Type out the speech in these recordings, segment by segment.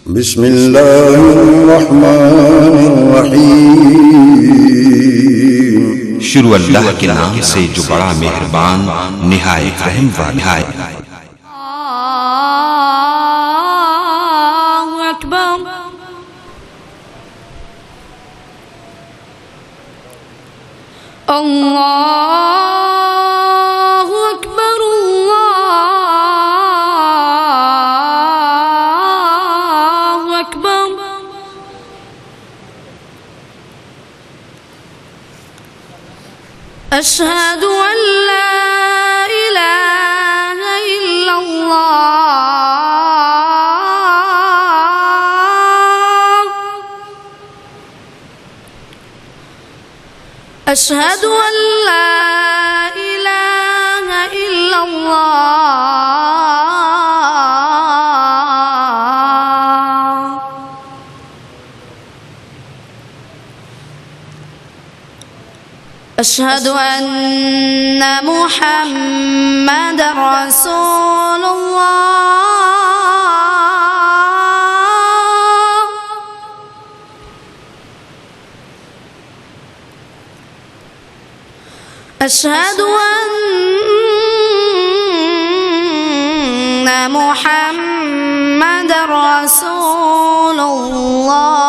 بسم اللہ الرحمن الرحیم شروع اللہ کے نام سے جو بڑا مہربان نہایت رحم والا ہے۔ اللہ اکبر اللہ اکبر اللہ اکبر اشہد ان لا الہ الا اللہ اشہد ان لا الہ الا اللہ اشہد ان محمد رسول اللہ اشہد ان محمد رسول اللہ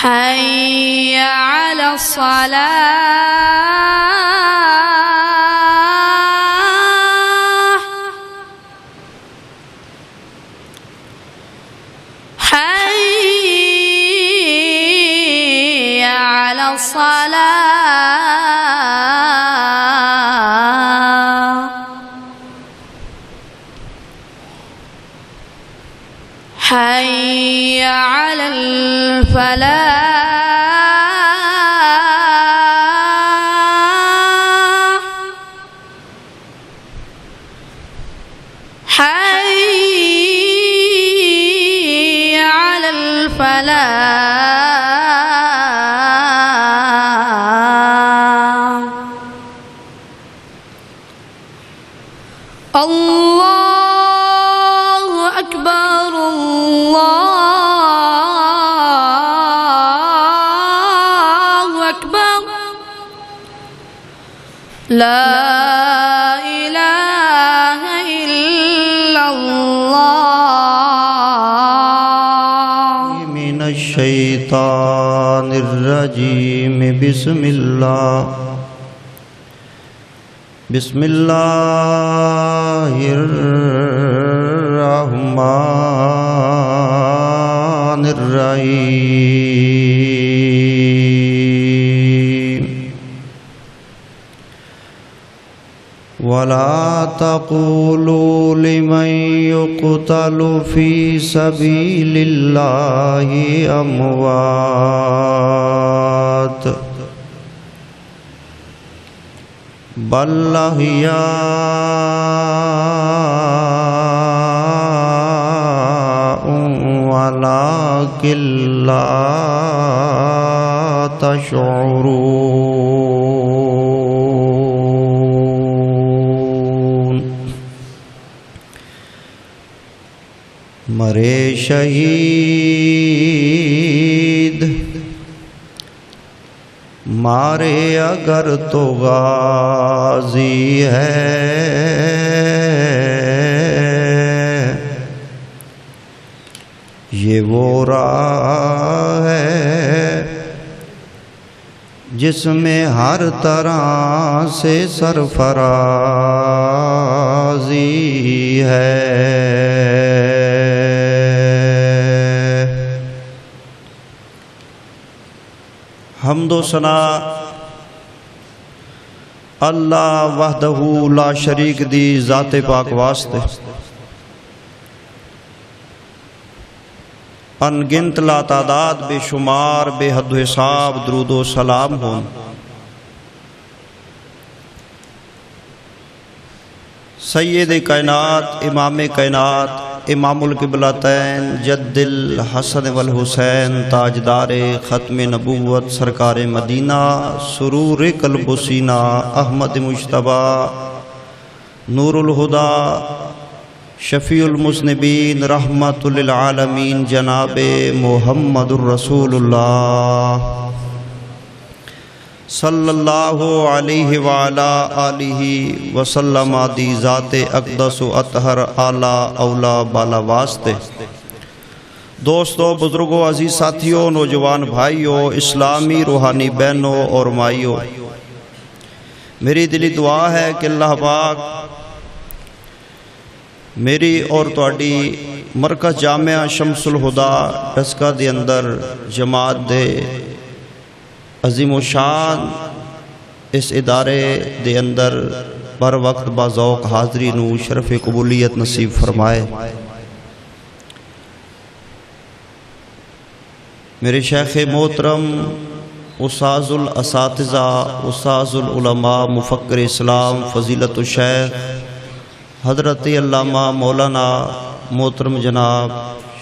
حي على الصلاة حي على الصلاة حي على الفلاح حي على الفلاح الله أكبر الله أكبر لا إله إلا الله من الشیطان الرجیم بسم اللہ الرحمن الرحیم ولا تقولوا لمن يقتل في سبيل الله أموات بل أحياء ولكن لا تشعرون مرے شہید مارے اگر تو غازی ہے یہ وہ راہ ہے جس میں ہر طرح سے سرفرازی ہے حمد و ثنا اللہ وحدہ لا شریک دی ذات پاک واسطے ان گنت لا تعداد بے شمار بے حد و حساب درود و سلام ہون سید کائنات امام کائنات امام القبلتین جد الحسن والحسین تاجدار ختم نبوت سرکار مدینہ سرور قلب و سینہ احمد مجتبی نور الہدا شفیع المذنبین رحمت للعالمین جناب محمد الرسول اللہ صلی اللہ علیہ وعلا آلہ وسلم دی ذات اقدس و اطہر اعلیٰ اولا بالا واسطے۔ دوستو، بزرگوں، عزیز ساتھیوں، نوجوان بھائیوں، اسلامی روحانی بہنوں اور مائیوں، میری دلی دعا ہے کہ اللہ پاک میری اور تواڈی مرکز جامعہ شمس الہدا ڈسکا دے اندر جماعت دے عظیم و شان اس ادارے دے اندر بر وقت باذوق حاضری نو شرف قبولیت نصیب فرمائے۔ میرے شیخ محترم استاذ الاساتذہ استاذ العلماء مفکر اسلام فضیلت الشیخ حضرت علامہ مولانا محترم جناب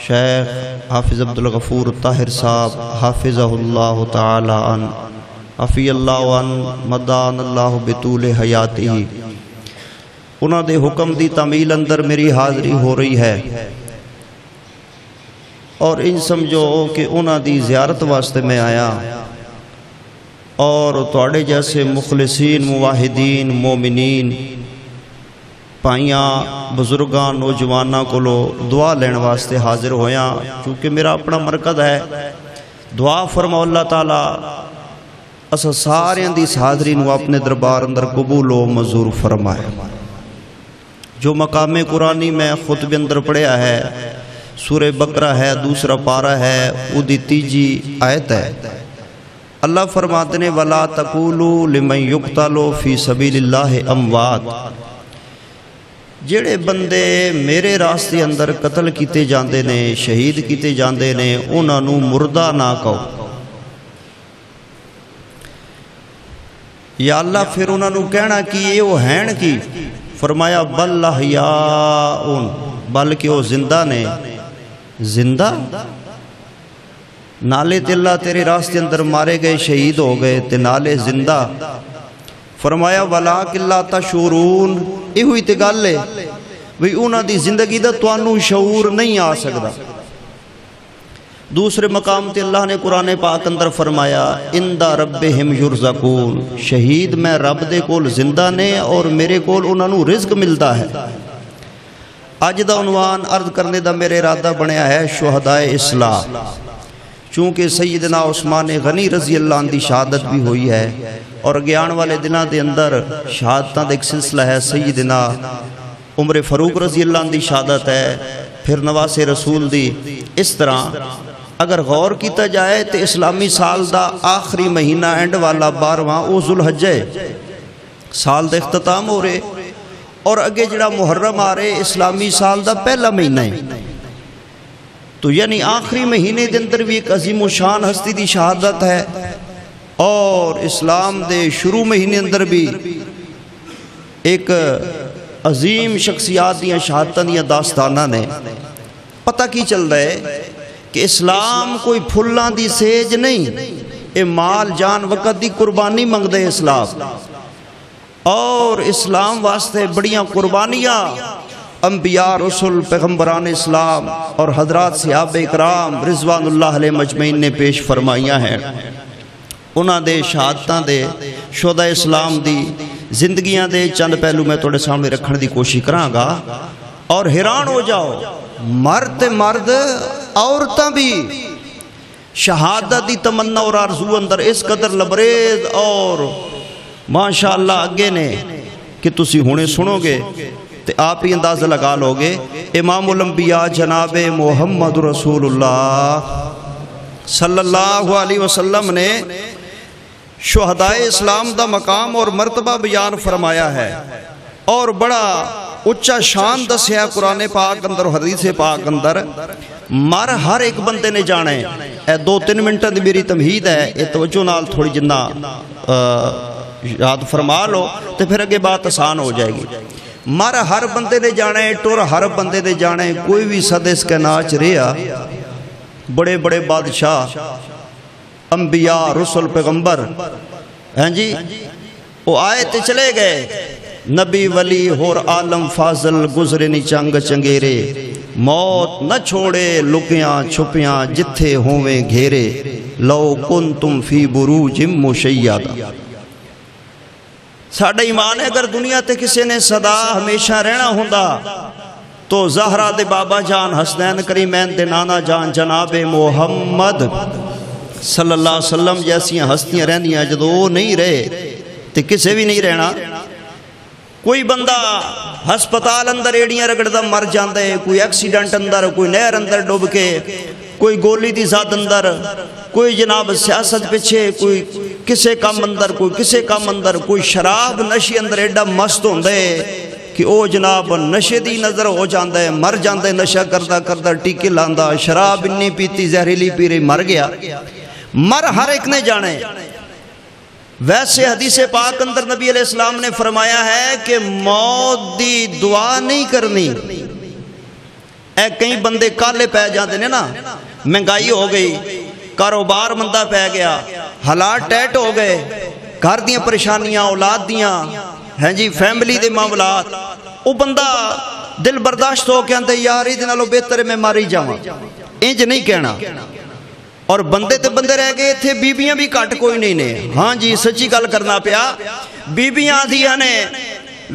شیخ حافظ عبدالغفور طاہر صاحب حافظہ اللہ تعالی عن عفی اللہ عن مدان اللہ بطول حیاتی، انہاں دے حکم دی تعمیل اندر میری حاضری ہو رہی ہے، اور ان سمجھو کہ انہاں دی زیارت واسطے میں آیا، اور تواڈے جیسے مخلصین موحدین مومنین پائیاں بزرگاں نوجواناں کو دعا لین واسطے حاضر ہویا، چونکہ میرا اپنا مرکز ہے۔ دعا فرماؤ اللہ تعالیٰ اسا سارے دی اس حاضری نو اپنے دربار اندر قبول و منظور فرمائے۔ جو مقام قرآنی میں خطبے اندر پڑھیا ہے سورہ بقرہ ہے، دوسرا پارہ ہے، او دی تیجی آیت ہے۔ اللہ فرماتے نے وَلَا تَقُولُوا لِمَنْ يُقْتَلُ فِي سَبِيلِ اللَّهِ أَمْوَاتٌ، جڑے بندے میرے راستے اندر قتل کیتے جاندے نے شہید کیتے جاندے نے انہاں نو مردہ نہ کہو۔ یا اللہ پھر انہاں نو کہنا کہ یہ وہ ہیں کی؟ فرمایا بل احیاء، بلکہ وہ زندہ نے۔ زندہ نالے تے اللہ تیرے راستے اندر مارے گئے شہید ہو گئے تے نالے زندہ۔ فرمایا وَلَٰكِن لَا تَشْعُرُونَ، یہ ہوئی تے گل ہے بھئی انہاں دی زندگی دا تانوں شعور نہیں آ سکدا۔ دوسرے مقام تے اللہ نے قرآن پاک اندر فرمایا عند ربہم یرزقون، شہید میں رب دے کول زندہ نے اور میرے کول انہاں نوں رزق ملدا ہے۔ اج دا عنوان عرض کرنے دا میرے ارادہ بنیا ہے شہدائے اسلام، چونکہ سیدنا عثمان غنی رضی اللہ عنہ دی شہادت بھی ہوئی ہے، اور گیان والے دنوں دے اندر شہادتاں دا ایک سلسلہ ہے۔ سیدنا عمر فاروق رضی اللہ عنہ دی شہادت ہے، پھر نواس رسول دی۔ اس طرح اگر غور کیتا جائے تو اسلامی سال دا آخری مہینہ اینڈ والا 12واں او ذوالحجہ سال دا اختتام ہو رہے، اور اگے جڑا محرم آ رہے اسلامی سال دا پہلا مہینہ ہے، تو یعنی آخری مہینے دے اندر بھی ایک عظیم و شان ہستی دی شہادت ہے، اور اسلام دے شروع مہینے اندر بھی ایک عظیم شخصیات دیاں شہادتاں دیاں داستاناں نے۔ پتہ کی چل رہا ہے کہ اسلام کوئی پھلاں دی سیج نہیں، اے مال جان وقت دی قربانی منگ دے اسلام، اور اسلام واسطے بڑیاں قربانیاں انبیاء رسول پیغمبران اسلام اور حضرات صحابہ اکرام رضوان اللہ علیہ مجمعین نے پیش فرمائیاں ہیں۔ انہاں دے شہادتاں دے شہداء اسلام دی زندگیاں دے چند پہلو میں توڑے سامنے رکھنے دی کوشش کراں گا، اور حیران ہو جاؤ مرد عورتاں بھی شہادت دی تمنا اور آرزو اندر اس قدر لبریز اور ماشاءاللہ اگے نے کہ تسی ہونے سنو گے تو آپ ہی اندازہ لگا لو گے۔ امام الانبیاء جناب محمد رسول اللہ صلی اللہ علیہ وسلم نے شہدائے اسلام دا مقام اور مرتبہ بیان فرمایا ہے، اور بڑا اچھا شان دسیا قرآن پاک اندر اور حدیث پاک اندر۔ مر ہر ایک بندے نے جانے، اے 2-3 منٹہ دی میری تمہید ہے، اے توجہ نال تھوڑی جنہ یاد فرما لو تو پھر اگے بات آسان ہو جائے گی۔ مر ہر بندے نے جانا ہے، ٹر ہر بندے نے جانا ہے، کوئی بھی صد اس کائنات رہا، بڑے بڑے بادشاہ، انبیاء، رسول، پیغمبر، ہیں جی وہ آئے تے چلے گئے، نبی ولی ہور عالم فاضل گزرے نی چنگ چنگیرے، موت نہ چھوڑے لکیاں چھپیاں جتھے ہوویں گھیرے، لو کنتم فی بروج مشیدہ۔ ساڈا ایمان ہے اگر دنیا تے کسی نے صدا ہمیشہ رہنا ہوندا تو زہرا دے بابا جان حسنین کریمین دے نانا جان جناب محمد صلی اللہ علیہ وسلم جیسیاں ہستیاں رہندیاں، جدو وہ نہیں رہے تے کسے بھی نہیں رہنا۔ کوئی بندہ ہسپتال اندر ایڑیاں رگڑدا مر جاندا ہے، کوئی ایکسیڈنٹ اندر، کوئی نہر اندر ڈوب کے، کوئی گولی دی زد اندر، کوئی جناب سیاست پیچھے، کوئی کسے کام اندر، کوئی کسے کام اندر، کوئی شراب نشی اندر ایڈا مست ہوندے کہ او جناب نشے دی نظر ہو جاندا ہے، مر جاندا ہے، نشہ کردا کردا ٹیکے لاندا، شراب انی پیتی زہریلی پی رہی، مر گیا۔ مر ہر ایک نے جانے۔ ویسے حدیث پاک اندر نبی علیہ السلام نے فرمایا ہے کہ موت دی دعا نہیں کرنی۔ اے کئی بندے کالے پہ جاندے نے نا، مہنگائی ہو گئی، کاروبار مندہ پہ گیا، حالات ٹیٹ ہو گئے، گھر دیاں پریشانیاں، اولاد دیاں، ہیں جی فیملی دے معاملات، وہ بندہ دل برداشت ہو کے آندے یار یہ نالوں بہتر میں ماری جاواں، انج نہیں کہنا۔ اور بندے تے بندے رہ گئے تھے، بیبیاں بھی کٹ کوئی نہیں نے، ہاں جی سچی گل کرنا پیا، بیبیاں دیا نے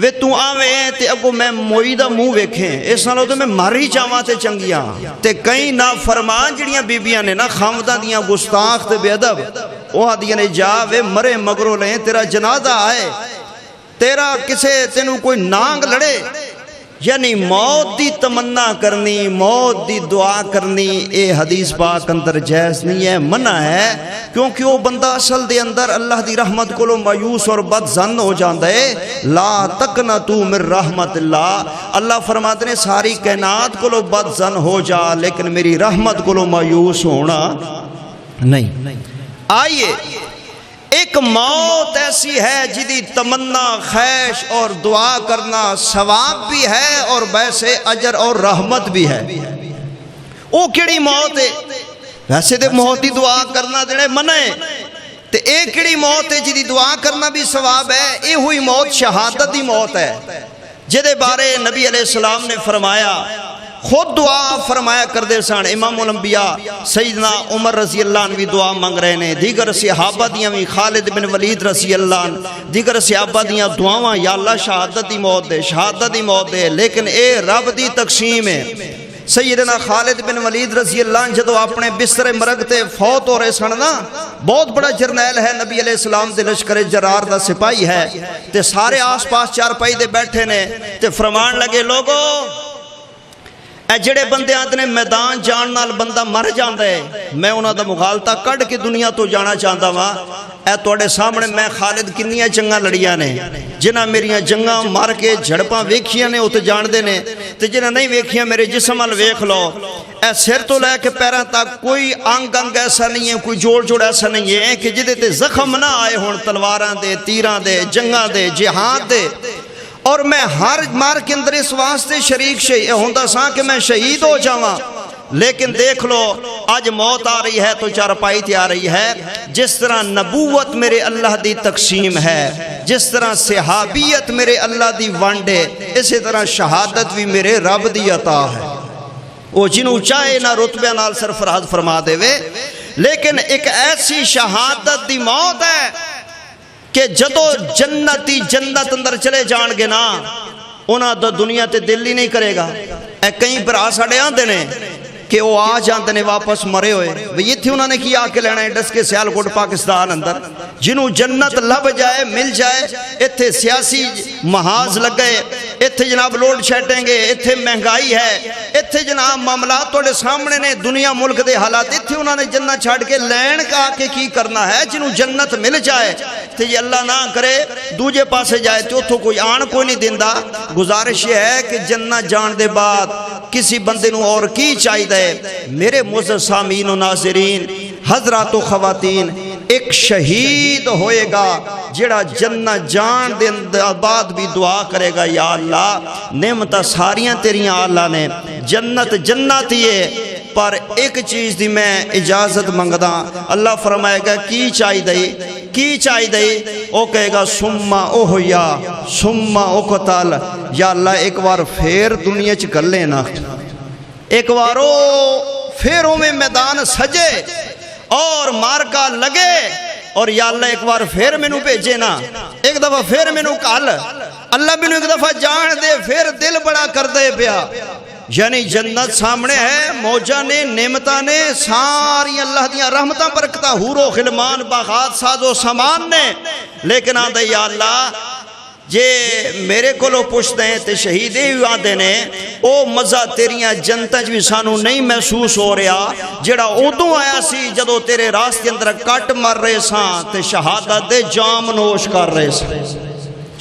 وے تو آویں تے اگو میں موئی دا منہ ویکھیں، اس نالوں تو میں ماری جاواں تے چنگیاں۔ تے کئی نافرمان جڑیاں بیبیاں نے نا خامدہ دیاں گستاخ تے بے ادب، وہ آدیاں نے جا وے مرے مگرو لیں تیرا جنازہ آئے، تیرا کسے تینوں کوئی نانگ لڑے، یعنی موت دی تمنا کرنی، موت دی دعا کرنی، اے حدیث پاک اندر جائز نہیں ہے، منع ہے، کیونکہ وہ بندہ اصل دے اندر اللہ دی رحمت کو لو مایوس اور بد ظن ہو جاندہ ہے۔ لا تقنطوا من رحمت اللہ، اللہ فرماتے نے ساری کائنات کو لو بد ظن ہو جا لیکن میری رحمت کو لو مایوس ہونا نہیں۔ آئیے ایک موت ایسی ہے جدی تمنا، خواہش اور دعا کرنا ثواب بھی ہے اور ویسے اجر اور رحمت بھی ہے۔ وہ کیڑی موت ہے؟ ویسے دے موت دی دعا کرنا دینے منع ہے، تے ایک کیڑی موت ہے جدی دعا کرنا بھی ثواب ہے، اے ہوئی موت شہادت دی موت ہے، جدے بارے نبی علیہ السلام نے فرمایا، خود دعا فرمایا کر دے سان، امام الانبیاء سیدنا عمر رضی اللہ عنہ بھی دعا مانگ رہے نے، دیگر صحابہ دیاں بھی، خالد بن ولید رضی اللہ عنہ، دیگر صحابہ دیاں دعاواں یا اللہ شہادت دی موت دے، شہادت دی موت دے، لیکن اے رب دی تقسیم ہے۔ سیدنا خالد بن ولید رضی اللہ عنہ جدو اپنے بستر مرگ تے فوت ہو رہے سن نا، بہت بڑا جرنیل ہے، نبی علیہ السلام دے لشکر جرار دا سپاہی ہے، تے سارے آس پاس چارپائی دے بیٹھے نے، تے فرمان لگے لوگو اے جڑے بندے آتے نے میدان جان نال بندہ مر جاندہ ہے، میں انہاں دا مغالطہ کڑ کے دنیا تو جانا چاہتا ہاں۔ اے توڑے سامنے میں خالد کنیاں جنگاں لڑیاں نے، جنہاں میریاں جنگاں مار کے جھڑپاں ویکھیاں نے اتنے جان دے نے، تے جنہاں نہیں ویکھیاں میرے جسم ال ویکھ لو، اے سر تو لے کے پیراں تک کوئی انگ ایسا نہیں ہے، کوئی جوڑ ایسا نہیں ہے کہ جدے تے زخم نہ آئے ہون تلواراں دے، تیراں دے، جنگاں دے، جہاد دے۔ اور میں ہر مار کے اندر اس واسطے شریک ہوندہ ساں کہ میں شہید ہو جاواں، لیکن دیکھ لو آج موت آ رہی ہے تو چارپائی تے آ رہی ہے۔ جس طرح نبوت میرے اللہ دی تقسیم ہے، جس طرح صحابیت میرے اللہ دی وانڈے، اسی طرح شہادت بھی میرے رب دی عطا ہے، وہ جنہوں چاہے نہ رتبہ نال سرفراز فرما دے وے، لیکن ایک ایسی شہادت دی موت ہے کہ جدو جنتی جنت اندر چلے جان گے نا، انہاں دا دنیا تے دل ہی نہیں کرے گا۔ اے کئی برا ساڑے آندے نے کہ وہ آ جاندے نے واپس مرے ہوئے، یہ تھی انہوں نے کیا آکے لینا ہے ڈس کے سیالکوٹ پاکستان اندر، جنہوں جنت لب جائے مل جائے، اتھے سیاسی محاذ لگ گئے، اتھے جناب لوڈ شیٹیں گے، اتھے مہنگائی ہے، اتھے جناب معاملات توڑے سامنے نے، دنیا ملک دے حالات، اتھے انہوں نے جنت چھاڑ کے لین کا آکے کی کرنا ہے، جنہوں جنت مل جائے تے یہ اللہ نہ کرے دوجے پاسے جائے تو اتھو کوئی آن کوئی نہیں دیندہ۔ گزارش یہ ہے کہ جنت جان دے بعد کسی بندے نو اور کی چاہی دے۔ میرے معزز سامعین و ناظرین، حضرات و خواتین، ایک شہید ہوئے گا جڑا جنت جان دن بعد بھی دعا کرے گا یا اللہ نعمتاں ساریاں تیریاں اللہ نے، جنت جنت ہی ہے، پر ایک چیز دی میں اجازت منگدا۔ اللہ فرمائے گا کی چاہی دئی، کی چاہی دئی؟ او کہے گا سما اوہیا سما اوقتال، یا اللہ ایک بار پھر دنیا چ کر لینا، ایک بارو پھر میں میدان سجے اور مارکا لگے، اور یا اللہ ایک بار پھر مینوں بھیجے نا، ایک دفعہ پھر مینوں کال، اللہ مینوں ایک دفعہ جان دے، پھر دل بڑا کر دے پیا۔ یعنی جنت سامنے ہے، موجہ نے نعمتاں نے ساری اللہ دیاں رحمتاں برکتاں حور و غلمان باغات ساز و سامان نے، لیکن آندے یا اللہ جے میرے کولو پوچھتے ہیں تے شہیدے بھی آندے نے او مزہ تیریاں جنتاں بھی سانو نہیں محسوس ہو رہا جڑا ادوں آیا سی جدو تیرے راستے اندر کٹ مر رہے ساں تے شہادت دے جام نوش کر رہے ساں۔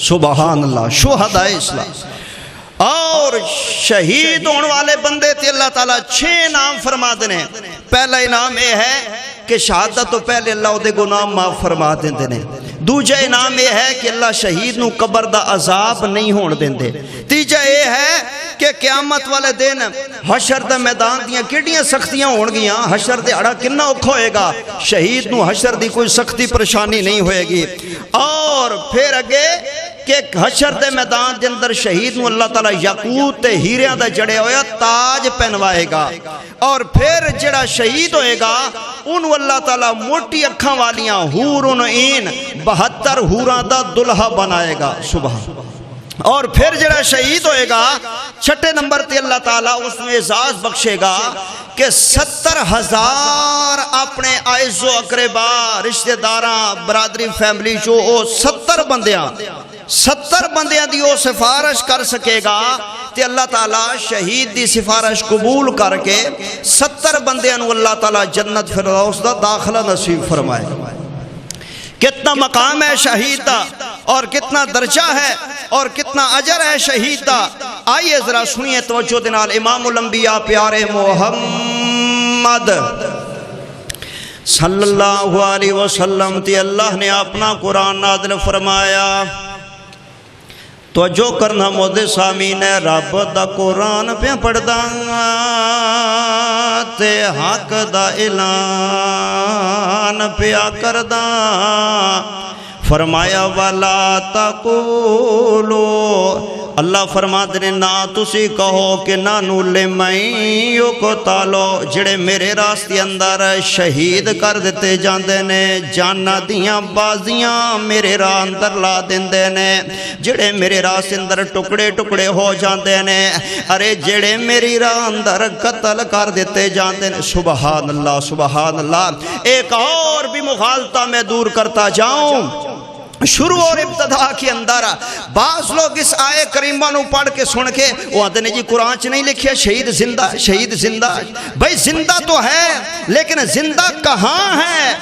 سبحان اللہ، شہداء اسلام۔ اور شہید ہونے والے بندے تے اللہ تعالیٰ 6 انعام فرما دینے۔ پہلا انعام یہ ہے کہ شہادت تو پہلے اللہ دے گناہ معاف فرما دیندے نے۔ دوجا انعام یہ ہے کہ اللہ شہید نو قبر دا عذاب نہیں ہون دیندے۔ تیجا یہ ہے کہ قیامت والے دن حشر دا میدان دیاں کیڑیاں سختیاں ہون گیاں، حشر دے اڑا کنا اوکھا ہوئے گا، شہید نو حشر دی کوئی سختی پریشانی نہیں ہوئے گی۔ اور پھر اگے کہ حشر دے میدان دے اندر شہید نو اللہ تعالیٰ یاقوت تے ہیریاں دا جڑے ہویا تاج پہنوائے گا، اور پھر جڑا شہید ہوئے گا انہوں اللہ تعالیٰ موٹی اکھاں والیاں حورن عین 72 حوراں دا دلہا بنائے گا۔ سبحان۔ اور پھر جڑا شہید ہوئے گا 6 نمبر تے اللہ تعالیٰ اس میں اعزاز بخشے گا کہ 70,000 اپنے اعز و اقربا رشتہ داراں برادری فیملی جو 70 بندیاں دی وہ سفارش کر سکے گا تے اللہ تعالیٰ شہید دی سفارش قبول کر کے 70 بندیاں نو اللہ تعالیٰ جنت فردوس دا داخلہ نصیب فرمائے۔ کتنا مقام ہے شہید دا اور کتنا درجہ ہے اور کتنا اجر ہے شہید دا۔ آئیے ذرا سنیے توجہ دنال امام الانبیاء پیارے محمد صلی اللہ علیہ وسلم تے اللہ نے اپنا قرآن نازل فرمایا۔ توجہ کرنا مودے سامین ہے، رب دا قرآن پہ پڑھدا تے حق دا اعلان پیا کردا۔ فرمایا والا تقولو، اللہ فرماتے نے نہ تسی کہو کہ نانو لمئی یقتلو، جڑے میرے راستے اندر شہید کر دیتے جاندے نے، جانا دیاں بازیاں میرے راہ اندر لا دیندے نے، جڑے میرے راستے اندر ٹکڑے ٹکڑے ہو جاندے نے، ارے جڑے میری راہ اندر قتل کر دیتے جاندے نے۔ سبحان اللہ سبحان اللہ۔ ایک اور بھی مغالطہ میں دور کرتا جاؤں، شروع اور ابتدا کے اندر بعض لوگ اس آئے کریمہ نو پڑھ کے سن کے وہ آتے نے جی قرآن چ نہیں لکھیا شہید زندہ، شہید زندہ۔ بھئی زندہ تو ہے لیکن زندہ کہاں ہے؟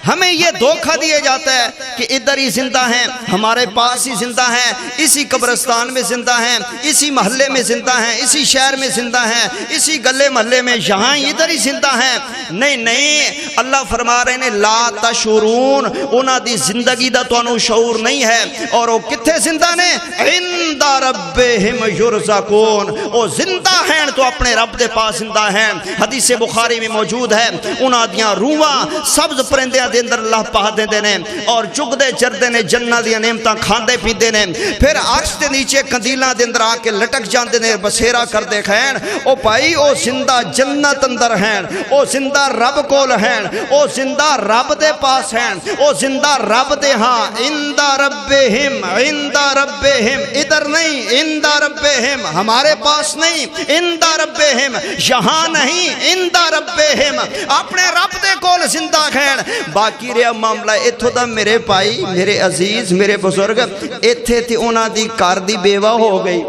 ہمیں یہ دھوکہ دیا جاتا ہے کہ ادھر ہی زندہ ہیں، ہمارے پاس ہی زندہ ہیں، اسی قبرستان میں زندہ ہیں، اسی محلے میں زندہ ہیں، اسی شہر میں زندہ ہیں، اسی گلے محلے میں یہاں ادھر ہی زندہ ہیں۔ نہیں نہیں، اللہ فرما رہے ہیں لا تشعرون، انہاں دی زندگی دا تانوں شعور نہیں ہے۔ اور وہ کتھے زندہ نے؟ عند ربہم یرزقون، وہ زندہ ہیں تو اپنے رب دے پاس زندہ ہیں۔ حدیث بخاری میں موجود ہے انہاں دیاں روحاں سبز پرندے دے اندر اللہ پا دیندے نے اور چگدے چردے نے، جنت دیاں نعمتاں کھاندے پیندے نے، پھر عرش دے نیچے کندیلاں دے اندر آ کے لٹک جاندے نے، بسیرا کر دے کھین او بھائی او زندہ جنت اندر ہیں، او زندہ رب کول ہیں، او زندہ رب دے پاس ہیں، او زندہ رب دے ہاں۔ عند ربہم، عند ربہم، ادھر نہیں، عند ربہم ہمارے پاس نہیں، عند ربہم یہاں نہیں، عند ربہم اپنے رب دے کول زندہ ہیں۔ باقی رہا معاملہ اتھو دا میرے بھائی، میرے عزیز، میرے بزرگ، اتھے تھی انہاں دی کار دی بیوہ ہو گئی،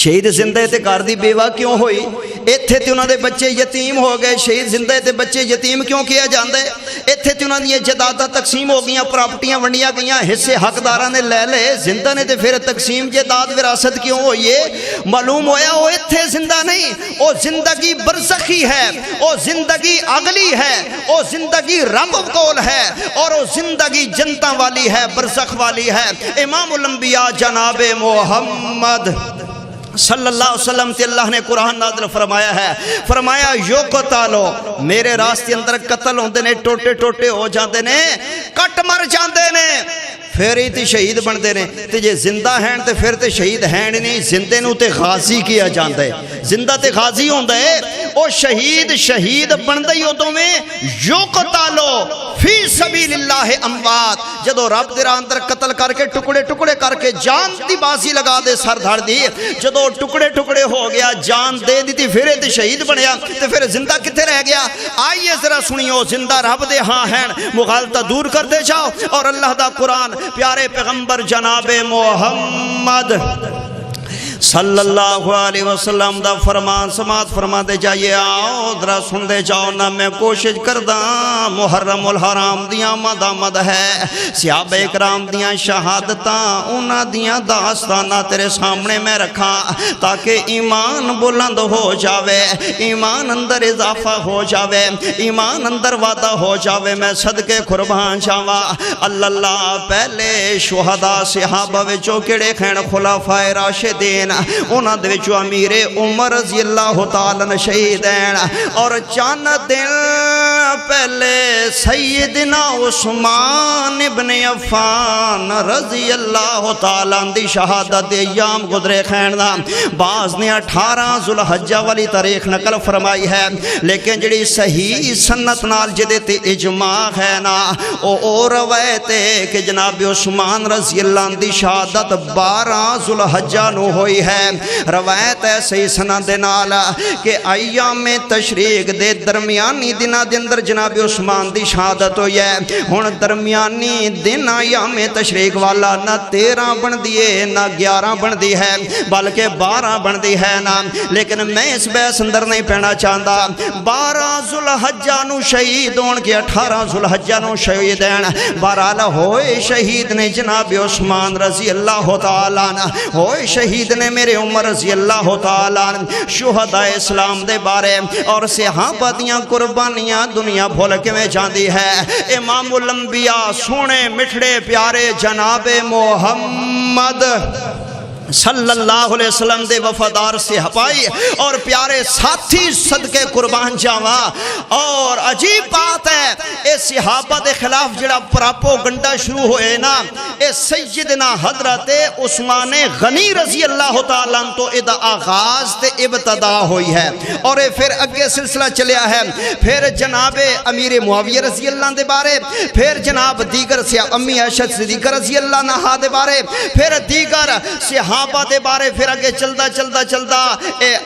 شہید زندہ تے گھر دی بیوہ کیوں ہوئی؟ ایتھے تے انہاں دے بچے یتیم ہو گئے، شہید زندہ تے بچے یتیم کیوں کیا جاندے؟ ایتھے تے انہاں دی جائیداداں تقسیم ہو گئیاں، پراپرٹیاں ونڈیاں گئیاں، حصے حقداراں نے لے لے، زندہ نے تے پھر تقسیم جائیداد وراثت کیوں ہوئی ہے؟ معلوم ہویا وہ ایتھے زندہ نہیں، وہ زندگی برزخی ہے، وہ زندگی اگلی ہے، وہ زندگی رب کول ہے، اور وہ زندگی جنتاں والی ہے، برزخ والی ہے۔ امام الانبیاء جناب محمد صلی اللہ علیہ وسلم تے اللہ نے قرآن نازل فرمایا ہے، فرمایا یقتلو، میرے راستے اندر قتل ہوندے نے، ٹوٹے ٹوٹے ہو جاندے نے، کٹ مر جاندے نے، پھر ہی تے شہید بندے نے۔ تے جے زندہ ہیں تے پھر تے شہید ہیں نہیں، زندے نو تے غازی کیا جاندہ ہے، زندہ تے غازی ہوندہ ہے، او شہید بندہ ہی ہوتوں میں یقتلو فی سبیل اللہ اموات، جدو رب دے راہ اندر قتل کر کے ٹکڑے ٹکڑے کر کے جان دی بازی لگا دے، سر دھڑ دی، جدو ٹکڑے ٹکڑے ہو گیا، جان دے دی تھی، پھر تے شہید بنیا، تے پھر زندہ کتے رہ گیا؟ آئیے ذرا سنیو، زندہ رب دے ہاں ہیں، مغالطہ دور کر دے جاؤ، اور اللہ دا قرآن پیارے پیغمبر جناب محمد صلی اللہ علیہ وسلم دا فرمان سماعت فرما دے جائیے، آؤ ذرا سن دے جاؤ نا، میں کوشش کردہ محرم الحرام دیاں مدامد ہے، صحابہ اکرام دیاں شہادتاں انہاں دیاں داستانہ تیرے سامنے میں رکھا، تاکہ ایمان بلند ہو جاوے، ایمان اندر اضافہ ہو جاوے، ایمان اندر وعدہ ہو جاوے، میں صدقے قربان جاوا۔ اللہ پہلے شہداء صحابہ وچوں کیڑے کھین خلفائے راشدین، انہاں دے وچوں امیر عمر رضی اللہ تعالیٰ شہید ہیں، اور چند دن پہلے سیدنا عثمان ابن عفان رضی اللہ تعالیٰ دی شہادت دے ایام گزرے خیندہ، بعض نے 18 ذوالحجہ والی تاریخ نقل فرمائی ہے، لیکن جڑی صحیح سنت نال جدے تے اجماع ہے نا، او روایت ہے کہ جناب عثمان رضی اللہ دی شہادت 12 ذوالحجہ نو ہوئی ہے۔ روایت ہے صحیح سنت نال کہ ایام تشریق دے درمیانی دنہ دے اندر جناب عثمان دی شہادت ہوئی ہے۔ ہن درمیانی دن ایام تشریق والا نہ 13 بن دیئے نہ 11 بن دی ہے، بلکہ 12 بن دی ہے نا، لیکن میں اس بحث اندر نہیں پہنا چاہتا۔ 12 ذوالحجہ نو شہید ہون کے 18 ذوالحجہ نو شہید ہیں، بہرحال ہوئے شہید نے جناب عثمان رضی اللہ تعالیٰ عنہ، ہوئے شہید نے میرے عمر رضی اللہ تعالیٰ عنہ۔ شہداء اسلام دے بارے اور صحابہ دیاں قربانیاں دنیا بھول کے میں جاندی ہے۔ امام الانبیاء سونے مٹھڑے پیارے جناب محمد صلی اللہ علیہ وسلم دے وفادار صحابائی اور پیارے ساتھی صدقے قربان جاوا۔ اور عجیب بات ہے، اے صحابہ دے خلاف جڑا پراپوگنڈا شروع ہوئے نا، اے سیدنا حضرت عثمان غنی رضی اللہ تعالیٰ عنہ تو ادا آغاز تے ابتدا ہوئی ہے، اور پھر اگے سلسلہ چلیا ہے، پھر جناب امیر معاویہ رضی اللہ عنہ دے بارے، پھر جناب دیگر امی عائشہ صدیقہ رضی اللہ عنہا دے بارے، پھر دیگر صحابہ دے بارے، پھر آگے چلدا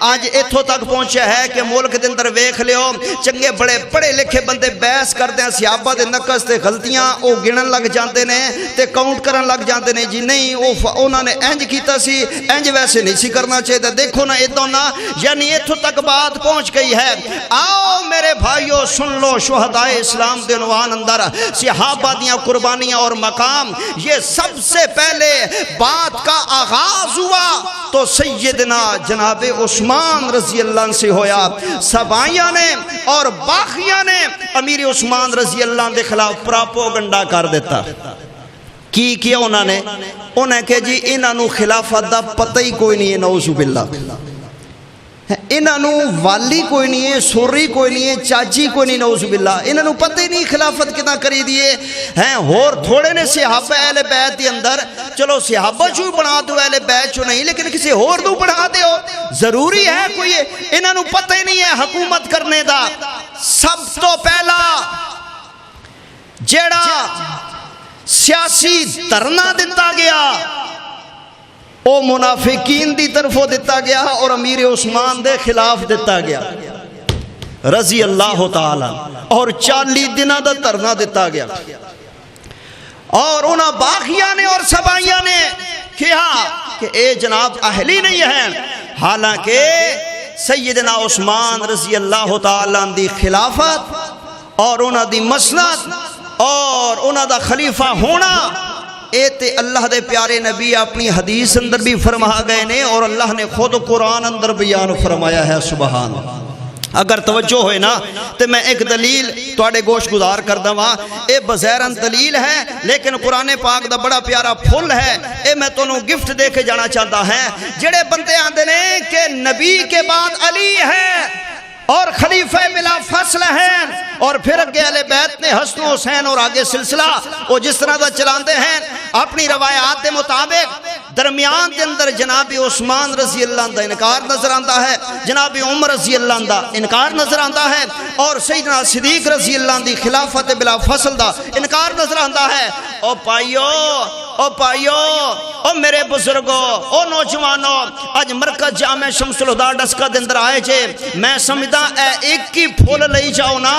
آج اتھوں تک پہنچا ہے کہ ملک دے اندر ویکھ لیو چنگے بڑے پڑھے لکھے بندے بحث کردے ہیں صحابہ دے نقص تے غلطیاں او گنن لگ جاندے نے تے کاؤنٹ کرن لگ جاندے نے، جی نہیں انہوں نے انج کیتا سی، انج ویسے نہیں سی کرنا چاہیے، دیکھو نا ادھوں نا، یعنی اتھوں تک بات پہنچ گئی ہے۔ آؤ میرے بھائیو سن لو، شہداء اسلام دے عنوان اندر صحابہ دیاں قربانیاں اور مقام، یہ سب سے پہلے بات کا آغاز ہوا تو سیدنا جناب عثمان رضی اللہ عنہ سے ہویا۔ سبائیاں نے اور باغیاں نے امیر عثمان رضی اللہ عنہ دے خلاف پراپوگنڈا کر دیتا۔ کی کیا انہوں نے کہ جی انہوں خلافت دا پتہ ہی کوئی نہیں ہے، نعوذ باللہ، انہوں والی کوئی نہیں ہے، سوری کوئی نہیں ہے، چاچی کوئی نہیں، نعوذ باللہ، انہوں پتہ ہی نہیں خلافت کتنا کری دیئے ہیں۔ اور تھوڑے نے صحابہ اہل بیت دی اندر، چلو صحابہ چو بنا دو، اہل بیت چو نہیں، لیکن کسی اور دو بنا دے ہو، ضروری ہے کوئی، انہوں پتہ ہی نہیں ہے حکومت کرنے دا۔ سب تو پہلا جیڑا سیاسی دھرنا دیتا گیا او منافقین دی طرفوں دیتا گیا اور امیر عثمان دے خلاف دیتا گیا رضی اللہ تعالیٰ، اور 40 دنہ دا دھرنا دیتا گیا، اور انہاں باغیاں نے اور سبائیاں نے کہا کہ اے جناب اہلی نہیں ہیں، حالانکہ سیدنا عثمان رضی اللہ تعالیٰ دی خلافت اور انہاں دی مسند اور انہاں دا خلیفہ ہونا اے تے اللہ دے پیارے نبی اپنی حدیث اندر بھی فرما گئے نے اور اللہ نے خود قرآن اندر بیان فرمایا ہے. سبحان اللہ. اگر توجہ ہوئے نا تو میں ایک دلیل توڑے گوش گزار کر دوں. اے بظاہراً دلیل ہے لیکن قرآن پاک دا بڑا پیارا پھول ہے. اے میں تونوں گفٹ دے کے جانا چاہتا ہے. جڑے بندے آندے نے کہ نبی کے بعد علی ہے اور خلیفہ بلا فصل ہیں اور پھر اگے اہل بیت نے حسن و حسین اور آگے سلسلہ وہ جس طرح دا چلاندے ہیں اپنی روایات کے مطابق درمیان کے اندر جناب عثمان رضی اللہ عنہ انکار نظر آتا ہے, جناب عمر رضی اللہ عنہ انکار نظر آتا ہے اور سیدنا صدیق رضی اللہ عنہ خلافت بلا فصل دا انکار نظر آتا ہے. او پائیو او میرے بزرگو او نوجوانو آج مرکز جامع شمس الہدا ڈسکا دے اندر آئے جے میں سمجھدا اے ایک کی پھول لئی جاؤ نا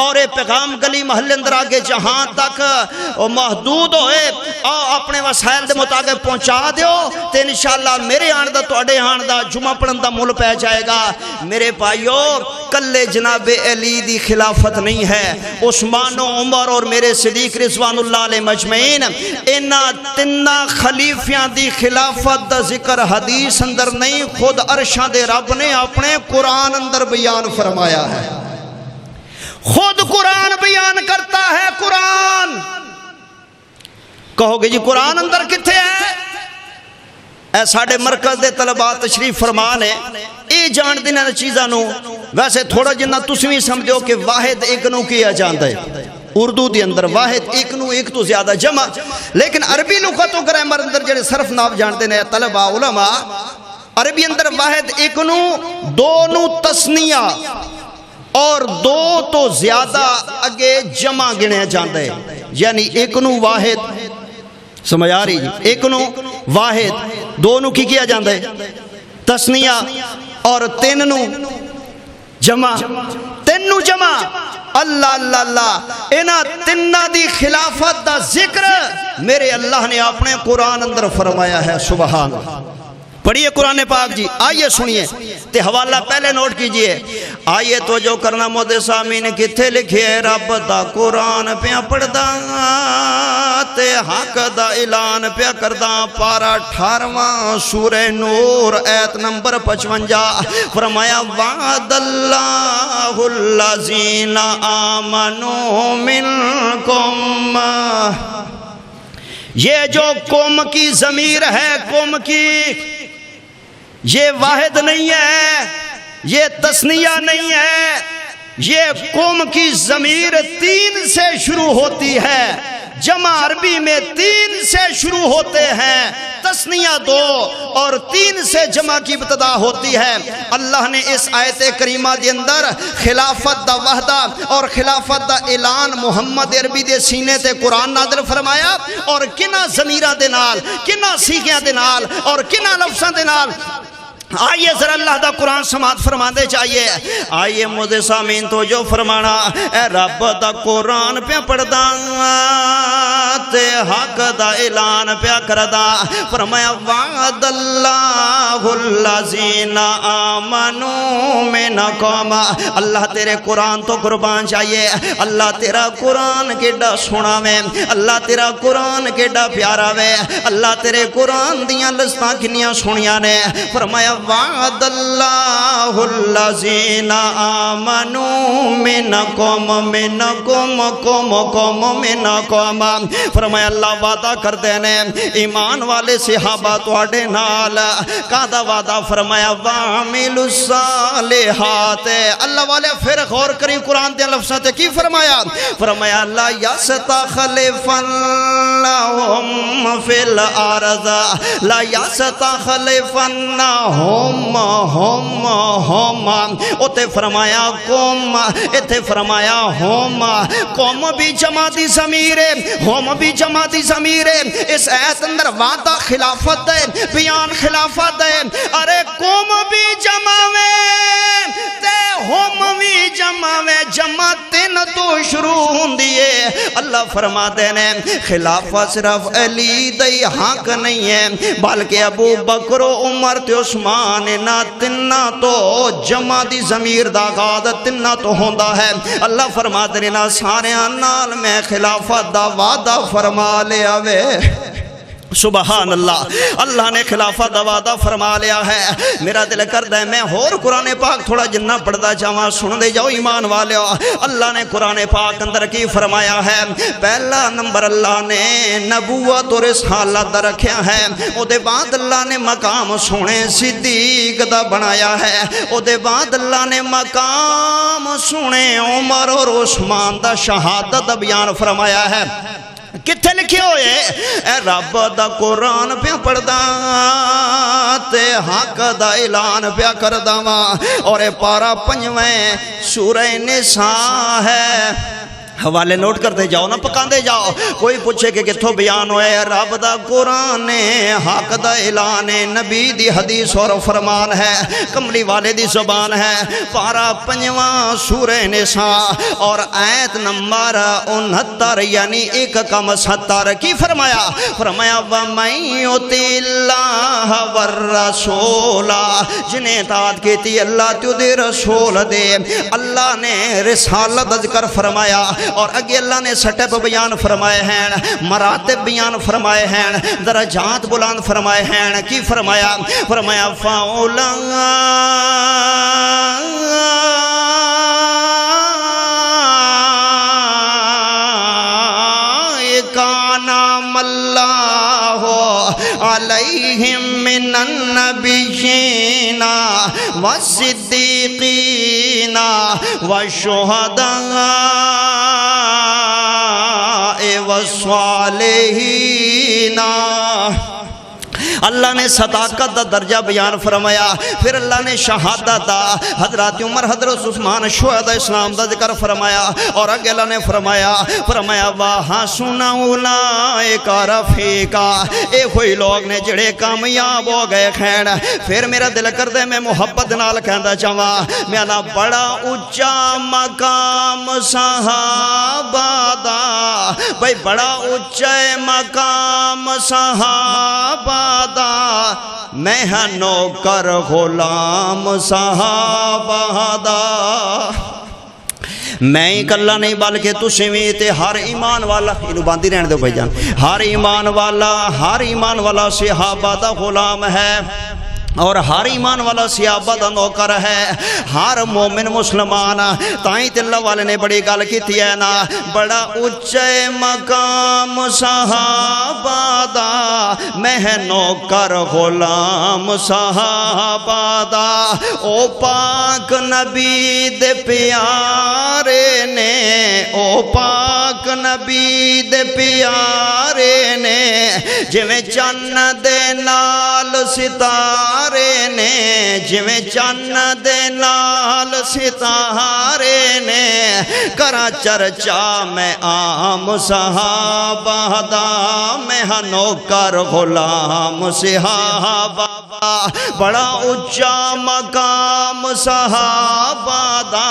اور اے پیغام گلی محلے اندر آگے جہاں تک محدود ہوئے اپنے وسائل دے مطابق پہنچا دیو تے انشاءاللہ میرے آن دا توڑے آن دا جمعہ پڑھن دا مول پہ جائے گا. میرے بھائیو کلے جناب علی دی خلافت نہیں ہے, عثمان و عمر اور میرے صدیق رضوان اللہ علیہ مجمعین انہا تنہ خلیفیاں دی خلافت دا ذکر حدیث اندر نہیں, خود عرشاں دے رب نے اپنے قرآن اندر بیان فرمایا ہے. خود قرآن بیان کرتا ہے. قرآن کہو گے جی قرآن اندر کتھے ہے؟ اے ساڑھے مرکز دے طلباء تشریف فرمان ہے اے جان دینا چیزاں نو ویسے تھوڑا جنہ تسویں سمجھو کہ واحد ایک نو کیا جاندہ ہے. اردو دی اندر واحد ایک نو ایک تو زیادہ جمع, لیکن عربی لغت و گرامر اندر جڑے صرف ناف جانتے ہیں طلباء علماء عربی اندر واحد ایک نو دو نو تسنیہ اور دو تو زیادہ اگے جمع گنے جاندے, یعنی ایک نو واحد سمجھ آ رہی جی, ایک نو واحد دو نو کی کیا جاندے تسنیہ اور تین نو جمع, تین نو جمع. اللہ اللہ اللہ اینا تنہ دی خلافت دا ذکر میرے اللہ نے اپنے قرآن اندر فرمایا ہے. سبحان اللہ. پڑھیے قرآن پاک جی, آئیے سنیے تے حوالہ پہلے نوٹ کیجئے. آئیے تو جو کرنا مودے سامین کتھے لکھے رب دا قرآن پہ پڑھدا تے حق دا اعلان پہ کردا. پارا 18واں سورہ نور ایت نمبر 55 فرمایا وعد اللہ الذین آمنوا منکم. یہ جو قوم کی ضمیر ہے, قوم کی یہ واحد نہیں ہے, یہ تسنیہ نہیں ہے, یہ قوم کی ضمیر تین سے شروع ہوتی ہے. جمع عربی میں تین سے شروع ہوتے ہیں, تسنیہ دو اور تین سے جمع کی ابتدا ہوتی ہے. اللہ نے اس آیت کریمہ دے اندر خلافت دا وحدہ اور خلافت دا اعلان محمد عربی دے سینے تے قرآن نازل فرمایا اور کنہ ضمیرہ دے نال, کنہ سیکھیاں دے نال اور کنہ لفظاں دے نال. آئیے ذرا اللہ دا قرآن سماعت فرما دے چاہیے. آئیے مجھے سامین تو جو فرمانا اے رب دا قرآن پہ پڑھدا تے حق دا اعلان پہ کردا. فرمایا وعد اللہ الذین آمنوا منکم. اللہ تیرے قرآن تو قربان چاہیے. اللہ تیرا قرآن کیڈا سونا میں, اللہ تیرا قرآن کیڈا پیارا میں, اللہ تیرے قرآن دیاں لستاں کنیاں سونیاں نے. فرمایا وعد اللہ الذین آمنوا منکم منکم. فرمایا اللہ وعدہ کر دینے ایمان والے صحابہ توڑے نال. کہاں وعدہ فرمایا وعملوا الصالحات. اللہ والے پھر غور کریں قرآن دے لفظات کی فرمایا. فرمایا اللہ یستخلفن لهم فی الارض لا یستخلفن ہم اتے فرمایا قوم, اتے فرمایا ہم. قوم بھی جمع دی ضمیر ہے, ہم بھی جمع دی ضمیر ہے. اس آیت اندر وعدہ خلافت ہے, بیان خلافت ہے. ارے قوم بھی جمع میں تے ہم بھی جمع میں جمع تین تو شروع ہوندی ہے۔ اللہ فرماتے ہیں خلافت صرف علی دی حق نہیں ہے بلکہ ابو بکر و عمر تے عثمان نہ تنہ تو جمع دی ضمیر دا آغاز تنہ تو ہوندا ہے۔ اللہ فرماتے ہیں نا سارے نال میں خلافت دا وعدہ فرما لیا وے۔ سبحان اللہ، اللہ نے خلافت دا وعدہ فرما لیا ہے۔ میرا دل کردا ہے میں اور قرآن پاک تھوڑا جنہ پڑھدا جاواں، سن دے جاؤ ایمان والو۔ اللہ نے قرآن پاک اندر کی فرمایا ہے؟ پہلا نمبر اللہ نے نبوت اور رسالت رکھیا ہے، او دے بعد اللہ نے مقام سونے صدیق دا بنایا ہے، او دے بعد اللہ نے مقام سونے عمر اور عثمان دا شہادت بیان فرمایا ہے۔ کتھے لکھے ہوئے اے رب دا قرآن پہ پڑھدا تے حق دا اعلان پہ کردا وا، اور اے پارا 5ویں سورہ نساء ہے۔ حوالے نوٹ کرتے جاؤ نا، پکاندے جاؤ۔ کوئی پوچھے کہ کتھوں بیان ہوئے رب دا قرآن حق دا اعلان نبی دی حدیث اور فرمان ہے، کملی والے دی زبان ہے۔ پارا 5واں سورہ نساء اور آیت نمبر 69 یعنی 1:70 کی فرمایا؟ فرمایا وَمَن يُطِعِ اللَّهَ وَالرَّسُولَ، جنہیں اطاعت کی تھی اللہ تو دے رسول دے۔ اللہ نے رسالت ذکر فرمایا اور اگے اللہ نے سٹپ بیان فرمائے ہیں، مراتب بیان فرمائے ہیں، درجات بلند فرمائے ہیں۔ کی فرمایا؟ فرمایا فَأُولَٰئِكَ أَنْعَمَ اللَّهُ عَلَيْهِمْ مِنَ النَّبِيِّينَ وَالصِّدِّيقِينَ وَالشُّهَدَاءِ وَالصَّالِحِينَ۔ اللہ نے صداقت دا درجہ بیان فرمایا، پھر اللہ نے شہادت دا حضرات عمر حضرت عثمان شہداء اسلام دا ذکر فرمایا، اور اگے اللہ نے فرمایا وَحَسُنَ أُولَٰئِكَ رَفِيقًا، اے ہوئی لوگ نے جڑے کامیاب ہو گئے خیر۔ پھر میرا دل کردے میں محبت نال کہندا چاہواں میرا بڑا اونچا مقام صحابہ دا، بھئی بڑا اونچا مقام صحابہ میں ہاں نوکر غلام صحابہ دا۔ میں ہی کلا نہیں بلکہ تسی وی تے ہر ایمان والا، انہوں باندھی رہن دو بھائی جان، ہر ایمان والا صحابہ دا غلام ہے، اور ہر ایمان والا صحابہ دا نوکر ہے، ہر مومن مسلمان۔ تائیں تے اللہ والے نے بڑی گل کیتی ہے نا، بڑا اونچا مقام صحابہ دا، میں ہے نوکر غلام صحابہ دا۔ او پاک نبی دے پیارے نے، او پاک نبی دے پیارے نے، جویں چن دے نال ستارے نے، جویں چن دے نال ستارے نے، کرا چرچا میں عام صحابہ دا، میں ہاں نوکر غلام صحابہ دا۔ بڑا اونچا مقام صحابہ دا،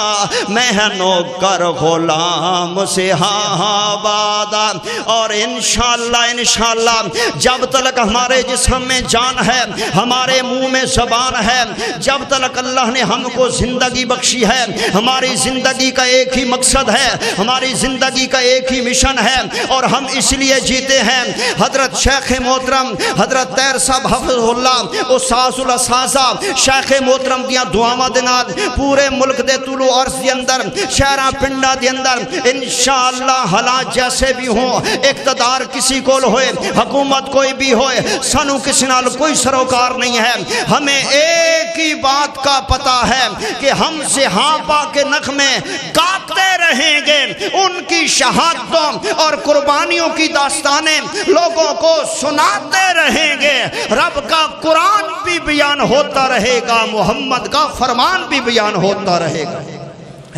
میں ہاں نوکر غلام صحابہ دا۔ اور انشاءاللہ جب تک ہمارے جسم میں جان ہے، ہمارے منہ میں زبان ہے، جب تک اللہ نے ہم کو زندگی بخشی ہے، ہماری زندگی کا ایک ہی مقصد ہے، ہماری زندگی کا ایک ہی مشن ہے، اور ہم اس لیے جیتے ہیں۔ حضرت شیخ محترم حضرت طاہر صاحب حفظ اللہ استاذ الاساتذہ شیخ محترم دیاں دعاواں دے نال پورے ملک دے طول و عرض دے اندر، شہراں پنڈاں دے اندر انشاءاللہ حالات جیسے بھی ہوں، اقتدار کسی کول ہوئے، حکومت کوئی بھی ہوئے، سانو کسی نال کوئی سروکار نہیں ہے، ہمیں ایک ہی بات کا پتہ ہے کہ ہم صحابہ کے نغمے گاتے رہیں گے، ان کی شہادتوں اور قربانیوں کی داستانیں لوگوں کو سناتے رہیں گے، رب کا قرآن بھی بیان ہوتا رہے گا، محمد کا فرمان بھی بیان ہوتا رہے گا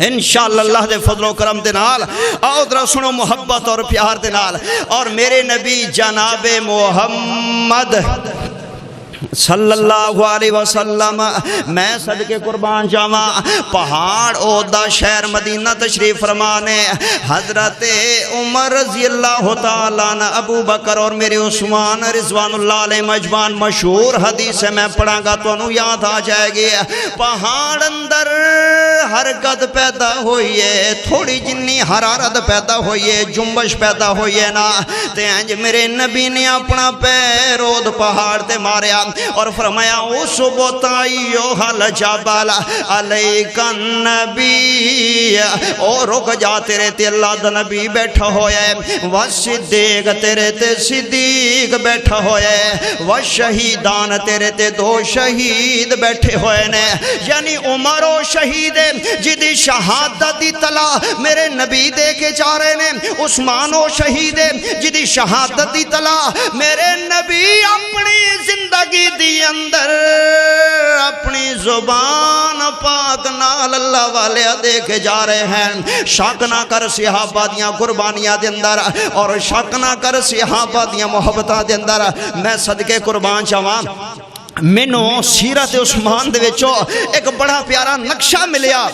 انشاءاللہ اللہ دے فضل و کرم دے نال۔ آؤ ذرا سنو محبت اور پیار دے نال، اور میرے نبی جناب محمد صلی اللہ علیہ وسلم میں صدقے قربان جاواں پہاڑ عہدہ شہر مدینہ تشریف فرمانے حضرت عمر رضی اللہ تعالیٰ عنہ ابو بکر اور میرے عثمان رضوان اللہ علیہ مجمعان مشہور حدیث ہے میں پڑھاں گا تو انہوں یاد آ جائے گی پہاڑ اندر حرکت پیدا ہوئی ہے تھوڑی جنی حرارت پیدا ہوئی ہے جنبش پیدا ہوئی ہے نا تے انج میرے نبی نے اپنا پیر اود پہاڑ تے ماریا اور فرمایا اس بوتائیو حل جبل علیکن نبی اور رک جا تیرے تے اللہ دا نبی بیٹھا ہویا ہے وصدیق تیرے تے صدیق بیٹھا ہویا ہے وشہیدان تیرے تے دو شہید بیٹھے ہوئے نے یعنی عمر و شہید جدی شہادت دی طلع میرے نبی دے کے جا رہے نے عثمان و شہید جدی شہادت دی طلع میرے نبی اپنی زندگی دی اندر اپنی زبان پاک نال اللہ والے دے کے جا رہے ہیں شک نہ کر صحابہ دیاں قربانیاں دے اندر اور شک نہ کر صحابہ دیاں محبتاں دے اندر میں صدقے قربان چاواں مینوں سیرت عثمان دے وچوں ایک بڑا پیارا نقشہ ملیا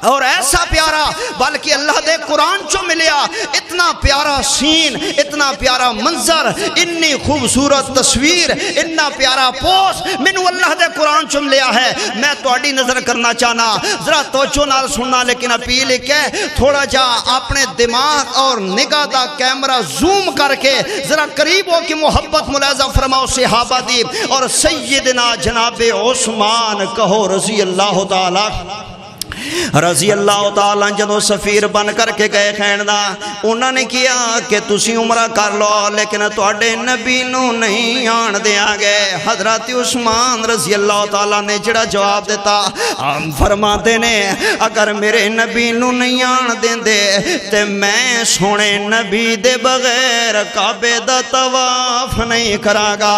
اور ایسا پیارا بلکہ اللہ دے قرآن چو ملیا اتنا پیارا سین اتنا پیارا منظر اتنی خوبصورت تصویر اتنا پیارا پوس منو اللہ دے قرآن چو ملیا ہے میں توڑی نظر کرنا چاہنا ذرا توجہ نال سننا لیکن اپیل ہے تھوڑا جا اپنے دماغ اور نگاہ دا کیمرہ زوم کر کے ذرا قریب ہو کی محبت ملاحظہ فرماؤ صحابہ دی اور سیدنا جناب عثمان کہو رضی اللہ تعالی رضی اللہ تعالیٰ جدو سفیر بن کر کے گئے خیندہ انہوں نے کیا کہ تسی عمرہ کر لو لیکن توڑے نبی نو نہیں آن دیا گئے حضرت عثمان رضی اللہ تعالیٰ نے جڑا جواب دیتا فرماتے نے اگر میرے نبی نو نہیں آن دیں دے تے میں سونے نبی دے بغیر کعبے دا طواف نہیں کرا گا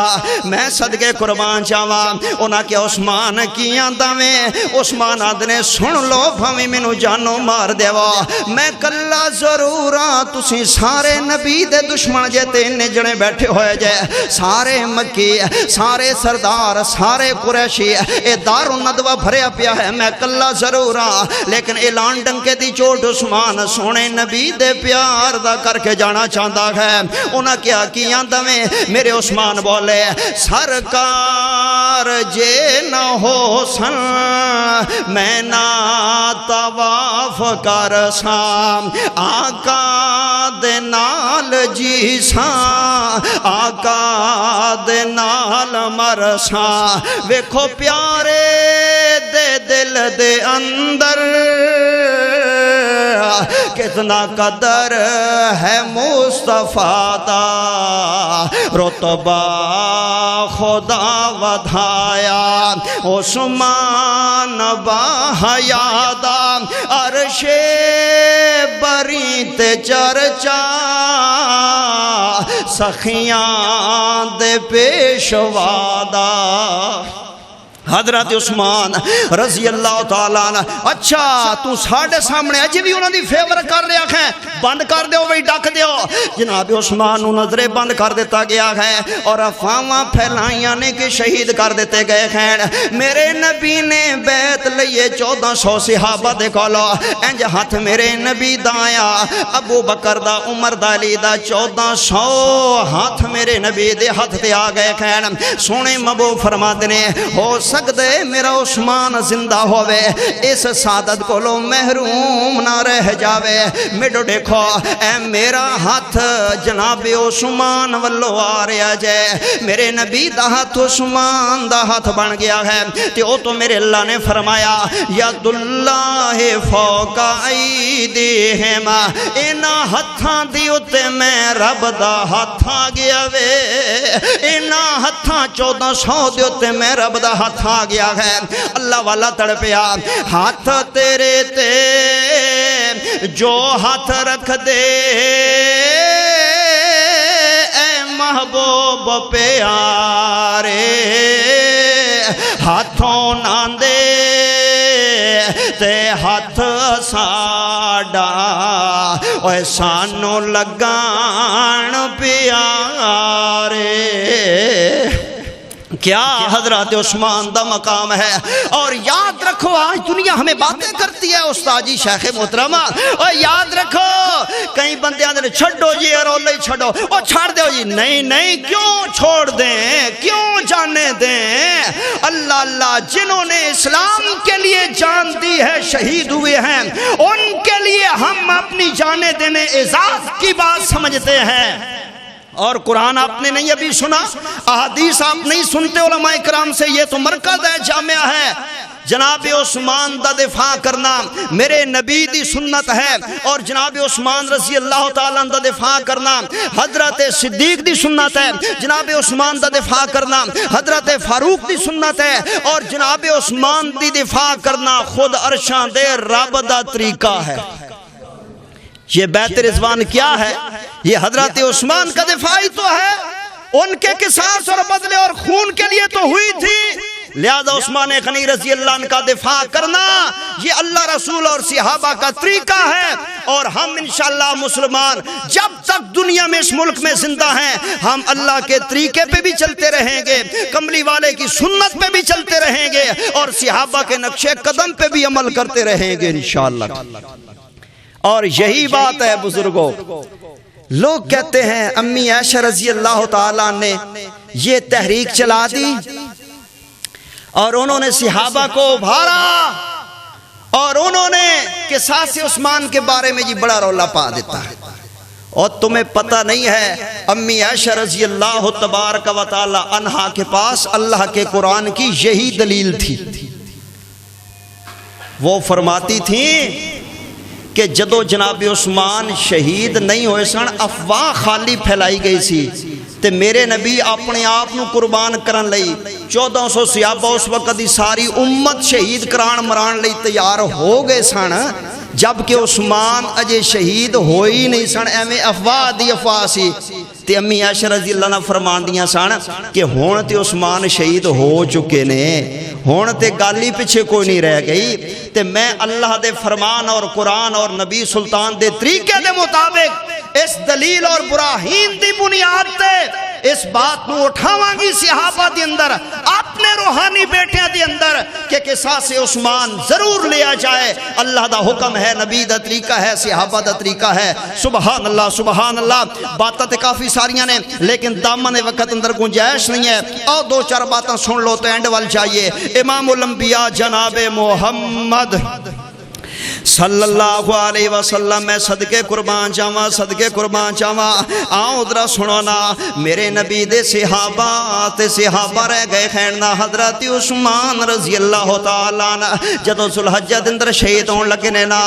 میں صدقے قربان چاہواں انہاں کیا عثمان کی آندہ میں عثمان آدھنے سن لو بھاویں مینوں جانو مار دیوا میں کلا ضروراں تسی سارے نبی دے دشمن جے تین جنے بیٹھے ہوئے جے سارے مکی سارے سردار سارے قریشی اے دار الندوہ بھریا پیا ہے میں کلا ضروراں لیکن اعلان ڈنکے دی چوٹ عثمان سونے نبی دے پیار دا کر کے جانا چاہتا ہے انہاں کیا کیاں دمیں میرے عثمان بولے سرکار جے نہ ہو سن میں نہ طواف کر سام آقا دے نال جی ساں آقا دے نال مر ساں ویکھو پیارے دے دل دے اندر کتنا قدر ہے مصطفیٰ دا رتبہ خدا ودھایا عثمان باحیا دا عرش بری تے چرچا سخیاں دے پیشوا دا حضرت عثمان رضی اللہ تعالیٰ عنہ اچھا تو ساڑھے سامنے اجی بھی انہوں نے فیور کر لیا ہے بند کر دیو وہی ڈاک دیو جناب عثمان نظریں بند کر دیتا گیا ہے اور افواہاں پھیلائیاں نے کہ شہید کر دیتے گئے ہیں میرے نبی نے بیت لیے 1400 صحابہ دے کولو انج ہاتھ میرے نبی دایا ابو بکر دا عمر دا علی دا 1400 ہاتھ میرے نبی دے ہاتھ دے آ گئے ہیں سونے مبو فرما دینے ہو سکدے میرا عثمان زندہ ہوئے اس سعادت کو لو محروم نہ رہ جاوے میڈو دیکھو اے میرا ہاتھ جناب عثمان واللو آ رہا جائے میرے نبی دا ہاتھ عثمان دا ہاتھ بن گیا ہے تے او تو میرے اللہ نے فرمایا ید اللہ فوق ایدیہم اینا ہتھاں دیوتے میں رب دا ہاتھ آ گیا وے اینا ہتھاں 1400 دیوتے میں رب دا ہاتھ آ گیا ہے اللہ والا تڑپیا ہاتھ تیرے تے جو ہاتھ رکھ دے اے محبوب پیارے ہاتھوں نہ دے تے ہاتھ ساڑا اوے سانو لگان پیارے کیا حضرت عثمان دا مقام ہے۔ اور یاد رکھو آج دنیا ہمیں باتیں کرتی ہے استاد جی شیخ محترمہ، اور یاد رکھو کئی بندے آتے ہیں چھڑو جی رولے چھڑو، اور چھاڑ دو جی، نہیں نہیں، کیوں چھوڑ دیں، کیوں جانے دیں؟ اللہ اللہ، جنہوں نے اسلام کے لیے جان دی ہے، شہید ہوئے ہیں، ان کے لیے ہم اپنی جانیں دینے اعزاز کی بات سمجھتے ہیں۔ اور قرآن آپ نے نہیں ابھی سنا، احادیث آپ نہیں سنتے علماء کرام سے، یہ تو مرکز ہے، جامعہ ہے۔ جناب عثمان دا دفاع کرنا میرے نبی دی سنت ہے، اور جناب عثمان رضی اللہ تعالیٰ دا دفاع کرنا حضرت صدیق دی سنت ہے، جناب عثمان دا دفاع کرنا حضرت فاروق دی سنت ہے، اور جناب عثمان دی دفاع کرنا خود عرشاں دے رب دا طریقہ ہے۔ یہ بیت رضوان کیا ہے؟ یہ حضرت عثمان کا دفاع ہی تو ہے، ان کے قصاص اور بدلے اور خون کے لیے تو ہوئی تھی، لہذا عثمان غنی رضی اللہ عنہ کا دفاع کرنا یہ اللہ رسول اور صحابہ کا طریقہ ہے۔ اور ہم انشاءاللہ مسلمان جب تک دنیا میں اس ملک میں زندہ ہیں، ہم اللہ کے طریقے پہ بھی چلتے رہیں گے، کملی والے کی سنت پہ بھی چلتے رہیں گے، اور صحابہ کے نقش قدم پہ بھی عمل کرتے رہیں گے انشاءاللہ۔ اور یہی بات ہے بزرگوں، لوگ کہتے ہیں امی عائشہ رضی اللہ تعالیٰ نے یہ تحریک چلا دی اور انہوں نے صحابہ کو ابھارا، اور انہوں نے قصاص عثمان کے بارے میں جی بڑا رولا پا دیتا ہے۔ اور تمہیں پتہ نہیں ہے امی عائشہ رضی اللہ تبارک و تعالی عنہا کے پاس اللہ کے قرآن کی یہی دلیل تھی۔ وہ فرماتی تھیں کہ جدو جناب عثمان شہید نہیں ہوئے سن، افواہ خالی پھیلائی گئی سی، تے میرے نبی اپنے آپ نو قربان کرن لئی 1400 صحابہ اس وقت دی ساری امت شہید کران مران لئی تیار ہو گئے سن، جبکہ عثمان اجے شہید ہوئی نہیں سن، ایویں افواہ دی افواہ سی۔ تے امی عائشہ رضی اللہ عنہ فرمان دیاں سن کہ ہون تے عثمان شہید ہو چکے نے، ہون تے گالی پیچھے کوئی نہیں رہ گئی، تے میں اللہ دے فرمان اور قرآن اور نبی سلطان دے طریقے دے مطابق اس دلیل اور براہین دی بنیاد تے اس بات نو اٹھاواں گی صحابہ دی اندر، اپنے روحانی بیٹیاں دی اندر، کہ قصاص عثمان ضرور لیا جائے۔ اللہ دا حکم ہے، نبی دا طریقہ ہے، صحابہ دا طریقہ ہے۔ سبحان اللہ سبحان اللہ۔ باتیں تے کافی ساریاں نے، لیکن دامن وقت اندر گنجائش نہیں ہے، اور دو چار باتیں سن لو تو اینڈ وال جائیے۔ امام الانبیاء جناب محمد صلی اللہ علیہ وسلم، میں صدقے قربان جاواں، صدقے قربان جاواں، آؤ ادھر سنو نا، میرے نبی دے صحابہ رہ گئے خیرنا حضرت عثمان رضی اللہ تعالیٰ عنہ جدو ذوالحجہ دے اندر شہید ہون لگے نے نا،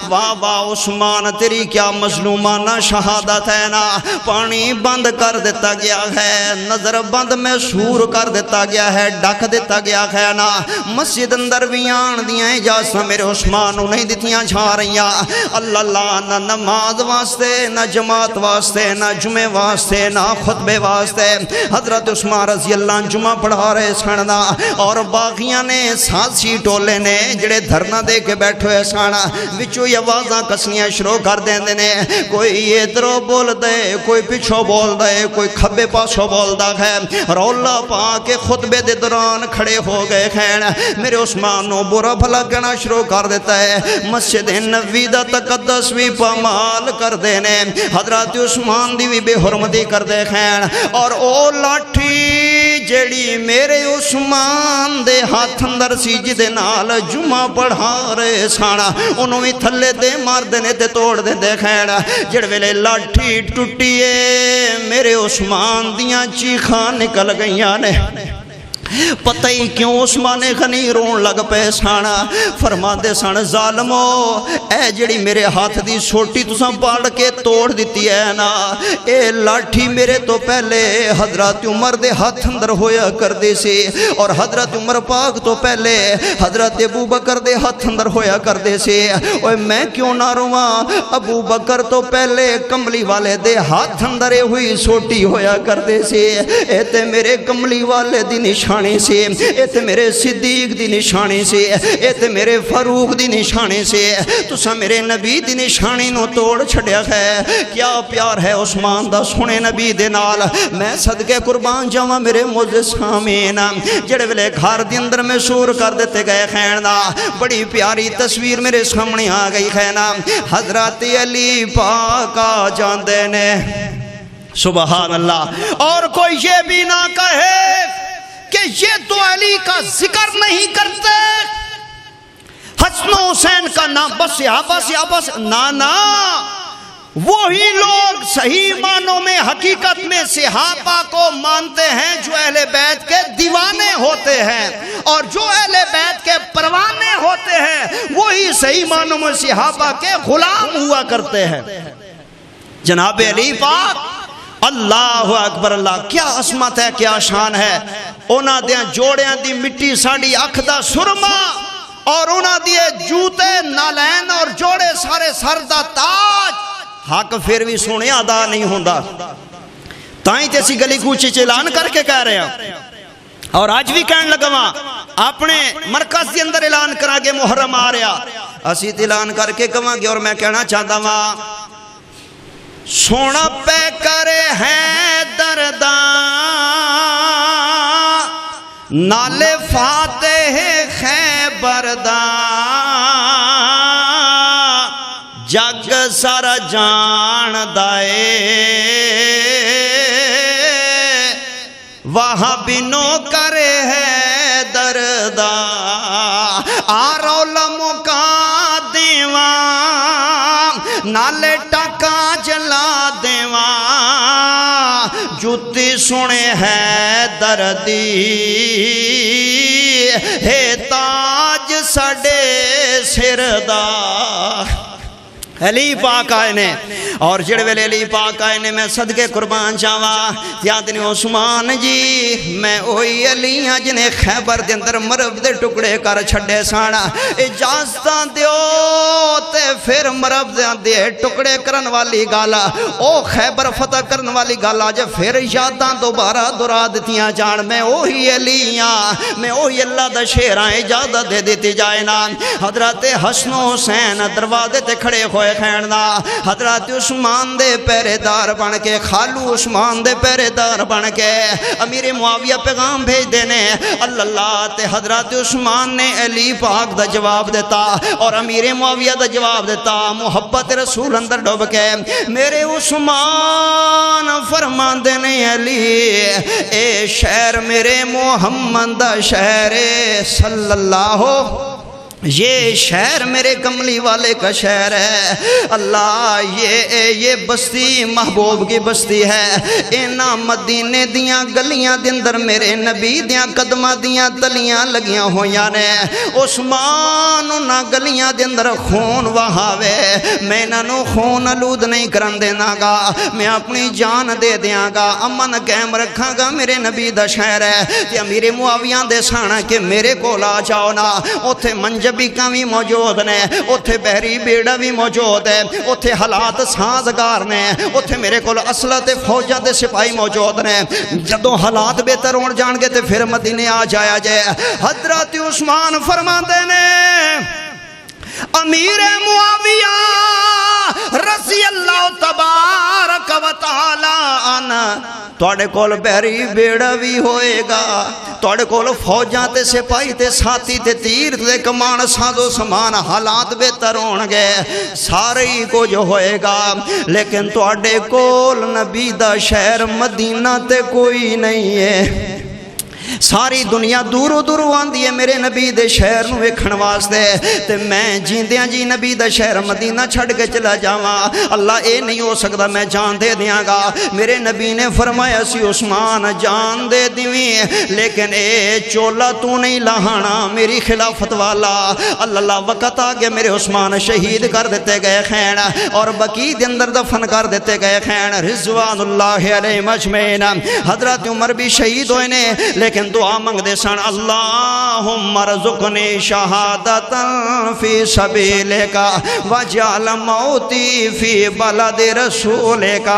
واہ واہ عثمان تیری کیا مظلومانہ شہادت ہے نا، پانی بند کر دیتا گیا ہے، نظر بند میں سور کر دیتا گیا ہے، ڈک دیتا گیا ہے نا، مسجد اندر بھی آن دیاں اجازت میرے عثمان نہیں دیتیاں جا رہیاں، اللہ اللہ، نہ نماز واسطے، نہ جماعت واسطے، نہ جمعے واسطے، نہ خطبے واسطے۔ حضرت عثمان رضی اللہ عنہ جمعہ پڑھا رہے سننا، اور باغیاں نے سازی ٹولے نے جڑے دھرنا دے کے بیٹھے ہوئے سانا وچوں یہ آوازاں کسیاں شروع کر دیندے نے، کوئی ادھروں بول دے، کوئی پچھوں بول دے، کوئی کھبے پاسوں بول دا ہے، رولا پا کے خطبے دے دوران کھڑے ہو گئے ہیں۔ میرے عثمان نو برا بھلا کہنا شروع کر دیتا ہے، مسجد نبوی دا تقدس بھی پامال کر دینے، حضرت عثمان دی بھی بے حرمتی کر دے خین، اور او لاٹھی جیڑی میرے عثمان دے ہاتھ اندر سی جدے نال جمعہ پڑھا رہے سانا، انہوں بھی تھلے دے مار دینے تے توڑ دے دے خین، جڑ ویلے لاٹھی ٹوٹیے میرے عثمان دیاں چیخاں نکل گئیاں نے۔ پتہ ہی کیوں عثمان غنی رون لگ پے سانا، فرما دے سان ظالمو، اے جڑی میرے ہاتھ دی سوٹی تساں پاڑ کے توڑ دیتی ہے نا، اے لاٹھی میرے تو پہلے حضرت عمر دے ہاتھ اندر ہویا کر دے سے، اور حضرت عمر پاک تو پہلے حضرت ابو بکر دے ہاتھ اندر ہویا کر دے سے، اوہ میں کیوں نہ رواں، ابو بکر تو پہلے کملی والے دے ہاتھ اندر ہوئی سوٹی ہویا کر دے سے، اے تے میرے کملی والے دی نشان نشانی سی، اے تے میرے صدیق دی نشانی سی، اے تے میرے فاروق دی نشانی سی، تسا میرے نبی دی نشانی نو توڑ چھڑیا ہے۔ کیا پیار ہے عثمان دا سنے نبی دے نال۔ میں صدقے قربان جاواں میرے معزز سامعین، جڑے ویلے گھر دے اندر میں سور کر دیتے گئے خینا، بڑی پیاری تصویر میرے سامنے آ گئی خینا، حضرت علی پاک آ جاندے نے، سبحان اللہ۔ اور کوئی یہ بھی نہ کہے کہ یہ تو علی کا ذکر نہیں کرتے، حسن و حسین کا نام بس نا وہی لوگ صحیح معنوں میں حقیقت میں صحابہ کو مانتے ہیں جو اہل بیت کے دیوانے ہوتے ہیں، اور جو اہل بیت کے پروانے ہوتے ہیں وہی صحیح معنوں میں صحابہ کے غلام ہوا کرتے ہیں۔ جناب علی پاک اللہ اکبر اللہ، کیا عظمت ہے، کیا شان ہے۔ انہاں دیاں جوڑیاں دی مٹی ساڑی اکھ دا سرما، اور انہاں دیے جوتے نالین اور جوڑے سارے سر دا تاج، حق پھر بھی سونے ادا نہیں ہوندا۔ تائیں تے اسی گلی کوچے اعلان کر کے کہہ رہے ہیں، اور آج بھی کہنے لگا وہاں اپنے مرکز کے اندر اعلان کرا گے محرم آ رہا، اسی اعلان کر کے کہاں گے، اور میں کہنا چاہتا ہوں سونا پہ کرے ہے درداں نال فاتح خیبر داں، جگ سارا جان دائے وہاں بنو کرے ہے دردا، آرولم کا دیوان نالے ٹکا جلا دیوان، جوتی سنے ہے دردی ہے تاج سڑے سردا۔ علی پاک آئے نے، اور جڑے ویلے علی پاک آئے نے میں صدقے قربان جاواں، یاد نہیں عثمان جی میں اوہی علی ہاں جنہیں خیبر دے اندر مرب دے ٹکڑے کر چھڑے سانا، اجازتاں دیو تے پھر مرب دے ٹکڑے کرن والی گالا، او خیبر فتح کرن والی گالا جے پھر یاداں دوبارہ دورا دیتیاں جان، میں اوہی علی ہاں، میں اوہی اللہ دا شیراں اجازت دے دیتی جائے نا۔ حضرت حسن و حسین دروازے تے کھڑے ہوئے خیرنا، حضرت عثمان دے پہرے دار بن کے، خالو عثمان دے پہرے دار بن کے امیر معاویہ پیغام بھیج دینے اللہ، تے حضرت عثمان نے علی پاک دا جواب دیتا، اور امیر معاویہ دا جواب دیتا، محبت رسول اندر ڈوب کے میرے عثمان فرمان دینے علی اے شہر میرے محمد دا شہر صلی اللہ، یہ شہر میرے کملی والے کا شہر ہے اللہ، یہ بستی محبوب کی بستی ہے، اینا مدینے دیاں گلیاں دے اندر میرے نبی دیاں قدمہ دیاں تلیاں لگیاں ہویاں نے، عثمان انہاں گلیاں دے اندر خون وہاوے، میں انہوں خون آلود نہیں کرن دینا گا، میں اپنی جان دے دیاں گا، امن قائم رکھاں گا، میرے نبی دا شہر ہے، تے امیر معاویہ دے سانا کہ میرے کول آ جاؤ نا، اوتھے منجب بھی بھی موجود نے، اتھے بحری بیڑا بھی موجود ہے، اتھے حالات سازگار نے، اتھے میرے کول اسلحہ تے فوجاں تے سپاہی موجود نے، جدوں حالات بہتر ہون جان گے تے پھر مدینے آ جایا جائے۔ حضرت عثمان فرماندے نے امیر معاویہ رضی اللہ تبارک و تعالی عنہ، توڑے کول بحری بیڑا بھی ہوئے گا، توڑے کول فوجاں تے سپاہی تے ساتھی تے تیر تے کمان سازو سامان، حالات بہتر ہون گے، سارے ہی کچھ ہوئے گا، لیکن توڑے کول نبی دا شہر مدینہ تے کوئی نہیں ہے۔ ساری دنیا دورو دورو آندی ہے میرے نبی دے شہر نو ویکھن واسطے، تے میں جیندیاں جی نبی دا شہر مدینہ چھڑ کے چلا جاواں، اللہ اے نہیں ہو سکتا، میں جان دے دیاں گا۔ میرے نبی نے فرمایا سی عثمان جان دے دیویں، لیکن اے چولا تو نہیں لاہانا میری خلافت والا۔ اللہ وقت آ گیا میرے عثمان شہید کر دیتے گئے خین، اور بقیع دے اندر دفن کر دیتے گئے خین، رضوان اللہ علیہ مجمعین۔ حضرت عمر بھی شہید ہوئے نے، لیکن دعا منگدے سن اللہم ارزقنی شہادتن فی سبیلک وجعل موتی فی بلد رسولک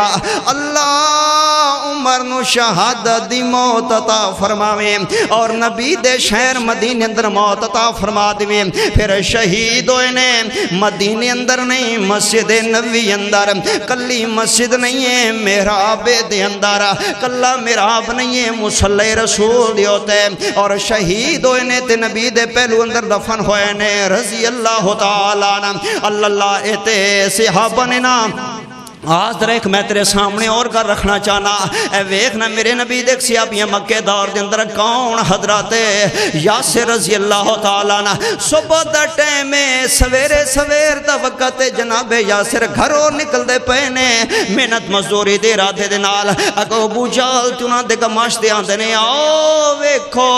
اللہ عمر نو شہادت دی موت عطا فرماویں اور نبی دے شہر مدینے اندر موت عطا فرما دیویں پھر شہید ہوئے نے مدینے اندر نہیں مسجد نبوی اندر کلی مسجد نہیں ہے محراب دے اندر کلا محراب نہیں ہے مصلی رسول دی ہوتے اور شہید ہوئے نے تے نبی دے پہلو اندر دفن ہوئے نے رضی اللہ تعالیٰ اللہ اتے صحابہ نے نام آج در ایک میں تیرے سامنے اور کر رکھنا چاہنا اے ویکھنا میرے نبی دیکھ سیابیاں مکہ دور دے اندر کون حضرات یاسر رضی اللہ تعالیٰ نا صبح دا ٹائم سویرے سویر دا وقت جناب یاسر گھروں نکل دے پہنے محنت مزدوری دے رادے دے نال اگو ابو جال چنا دے گماش دے آندے نے آو ویکھو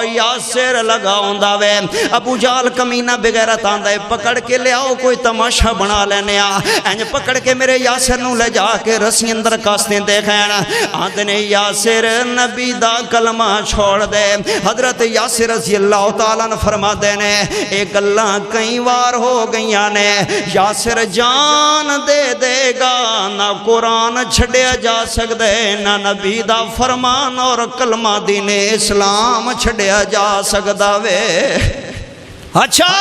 یاسر لگا ہوندہ وے ابو جال کمینہ بغیرت آندہ پکڑ کے لے آؤ کوئی تماشا بنا لینے انج پکڑ کے میرے یاسر نو لے جا کے رسی اندر کاستے دیکھیں آندے نے یاسر نبی دا کلمہ چھوڑ دے حضرت یاسر رضی اللہ تعالیٰ نے فرما دے نے ایک اللہ کئی وار ہو گئیاں نے یاسر جان دے دے گا نہ قرآن چھڑیا جا سکدے نہ نبی دا فرمان اور کلمہ دین اسلام چھڑیا جا سکدا وے اچھا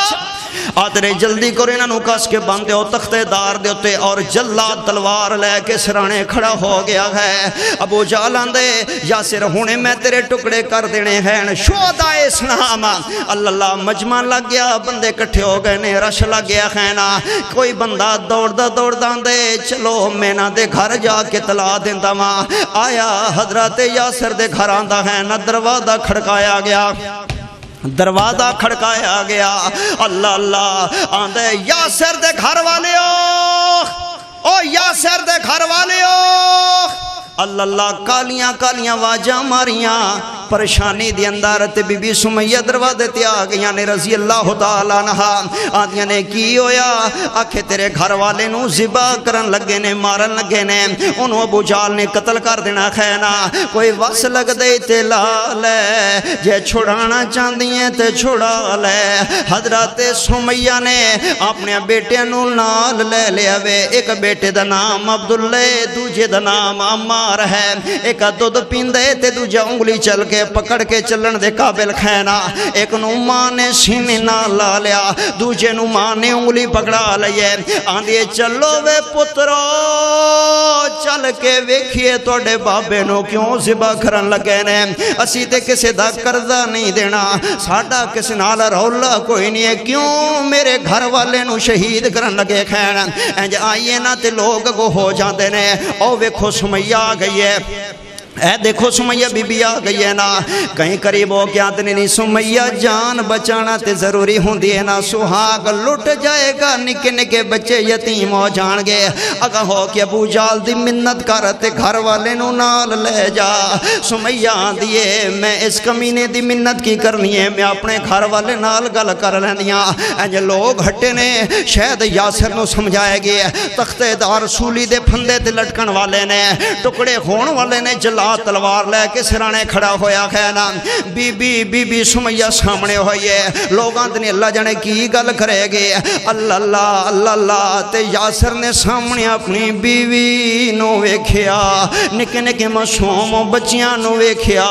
آدھرے جلدی کرو انہاں نو کس کے باندھے ہو تختے دار دے ہوتے اور جلاد تلوار لے کے سرانے کھڑا ہو گیا ہے ابو جہل آندے یاسر ہونے میں تیرے ٹکڑے کر دینے ہیں شہداء اسلام اللہ مجمع لگ گیا بندے کٹھے ہو گئے نے رش لگ گیا ہے نا کوئی بندہ دوڑ دے چلو میں نہ دے گھر جا کے تلا دیندہ ماں آیا حضرت یاسر دے گھر آندہ ہے نہ دروازہ کھڑکایا گیا دروازہ کھڑکایا گیا اللہ آندے یاسر دے گھر والے او یاسر دے گھر والے اللہ کالیاں واجہ ماریاں پریشانی دی اندر تے بی بی سمیہ دروازے تے آ گئیاں نے رضی اللہ تعالیٰ عنہ آدیاں نے کی ہویا آکھے تیرے گھر والے نو ذبح کرن لگے نے مارن لگے نے انہوں ابو جال نے قتل کر دینا خینا کوئی وس لگ دے تے لا لے جے چھڑانا چاندیے تے چھڑا لے حضرت سمیہ نے اپنے بیٹے نو نال لے لیا وے ایک بیٹے دا نام عبداللہ دوجے دا نام عمار ہے ایک دودھ پیندے تے دوجہ انگلی چل کے پکڑ کے چلن دے قابل کھینا ایک نو ماں نے سینے نہ لا لیا دوجے نو ماں نے انگلی پکڑا لئے آندھے چلو وے پترو چل کے ویکھئے توڑے بابے نو کیوں ذبح کرن لگے نے اسی تے کسے دا قرضہ نہیں دینا ساڑھا کسے نال رولا کوئی نہیں ہے کیوں میرے گھر والے نو شہید کرن لگے کھینا انج آئیے نا تے لوگ کو ہو جاندے نے او ویکھو سمیہ آ گئی ہے اے دیکھو سمیہ بی بی آ گئی ہے نا کہیں قریب ہو کیا آتے نہیں سمیہ جان بچانا تے ضروری ہوں دیئے نا سہاگ لٹ جائے گا نکے نکے بچے یتیم ہو جان گے اگا ہو کہ ابو جال دی منت کرتے گھر والے نو نال لے جا سمیہ دیئے میں اس کمینے دی منت کی کرنی ہے میں اپنے گھر والے نال گل کر لینیاں انج لوگ ہٹے نے شاید یاسر نو سمجھائے گئے تختے دار سولی دے پھندے تے لٹکن والے نے ٹکڑے خون والے نے جلا تلوار لے کے سرانے کھڑا ہویا خینا بی بی سمیہ سامنے ہوئیے لوگاں دنی اللہ جانے کی گل کرے گے اللہ تے یاسر نے سامنے اپنی بیوی نو ویکھیا نکے نکے معصوم بچیاں نو ویکھیا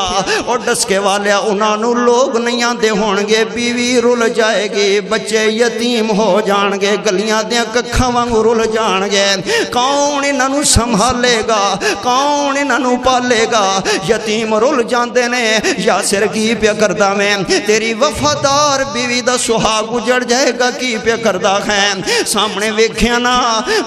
اور ڈسکے والے انہاں نو لوگ نہیں آندے ہونگے بیوی رول جائے گی بچے یتیم ہو جان گے گلیاں دیاں ککھاں وانگو رول جان گے کون انہاں نو سنبھالے گا کون انہاں نو پالے گا یتیم رول جاندے نے یاسر کی پیا کردہ میں تیری وفادار بیوی دا سہاگ اجڑ جائے گا کی پیا کردہ ہے سامنے ویکھیا نا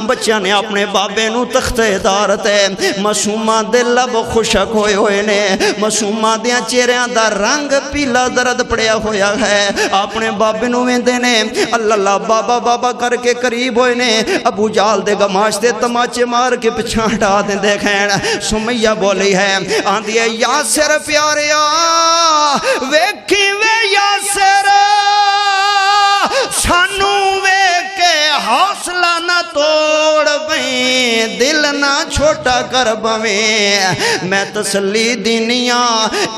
بچہ نے اپنے بابے نو تختے دارتے معصومہ دے لب خوشک ہوئے ہوئے نے معصومہ دیاں چہریاں دا رنگ پیلا درد پڑیا ہویا ہے اپنے بابے نو ویندے نے اللہ بابا کر کے قریب ہوئے نے ابو جال دے گماش دے تماچے مار کے پچھاں ہٹا دیں دیکھیں سمیہ بولی ہے آندھی ہے یاسر پیاریا ویکھی وے یاسر سانو وے کے حوصلہ نہ توڑ بھئی دل نہ چھوٹا کر بویں میں تسلی دینیاں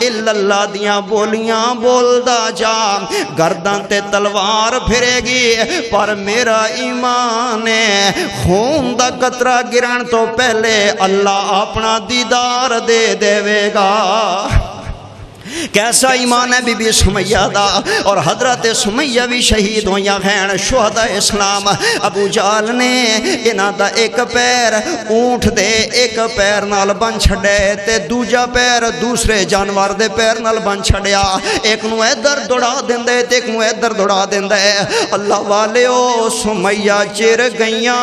اللہ دیاں بولیاں بولدا جا گردن تے تلوار پھرے گی پر میرا ایمان ہے خون دا قطرہ گرن تو پہلے اللہ اپنا دیدار دے دے گا کیسا ایمان ہے بی بی سمیہ دا اور حضرت سمیہ بھی شہید ہویاں ہیں شہداء اسلام ابو جہل نے انہاں دا ایک پیر اونٹ دے ایک پیر نال بن چھڑے تے دوجا پیر دوسرے جانور دے پیر نال بن چھڑیا ایک نو ادھر دوڑا دیندے تے ایک نو ادھر دوڑا دیندے اللہ والیو سمیہ چر گئیاں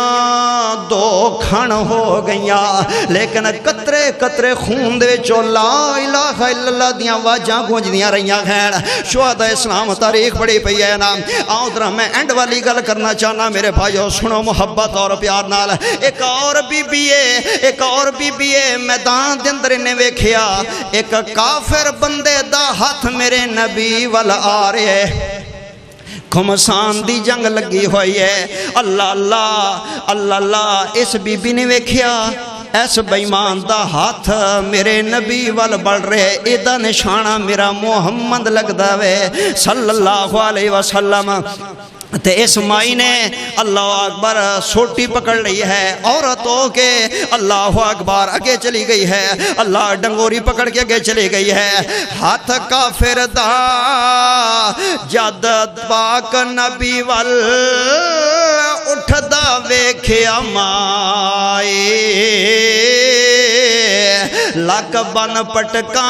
دو کھن ہو گئیاں لیکن قطرے قطرے خون دے وچوں لا الہ الا اللہ دیاں جہاں گونج دیاں رہیاں ہیں شہداء اسلام تاریخ بڑی پئی ہے نا آؤں درہ میں اینڈ والی گل کرنا چاہنا میرے بھائیو سنو محبت اور پیار نال ایک اور بی بی میدان دے اندر نے ویکھیا ایک کافر بندے دا ہاتھ میرے نبی وال آ رہے گھمسان دی جنگ لگی ہوئی ہے اللہ اللہ اللہ اللہ اس بی بی نے ویکھیا ایس بیمان دا ہاتھ میرے نبی وال بڑھ رہے ایدہ نشانہ میرا محمد لگ داوے صلی اللہ علیہ وسلم تے اس مائی نے اللہ اکبر سوٹی پکڑ رہی ہے عورتوں کے اللہ اکبر آگے چلی گئی ہے اللہ ڈنگوری پکڑ کے آگے چلی گئی ہے ہاتھ کافر دا جد پاک نبی وال اٹھ دا ویکھیا مائی لک بن پٹکاں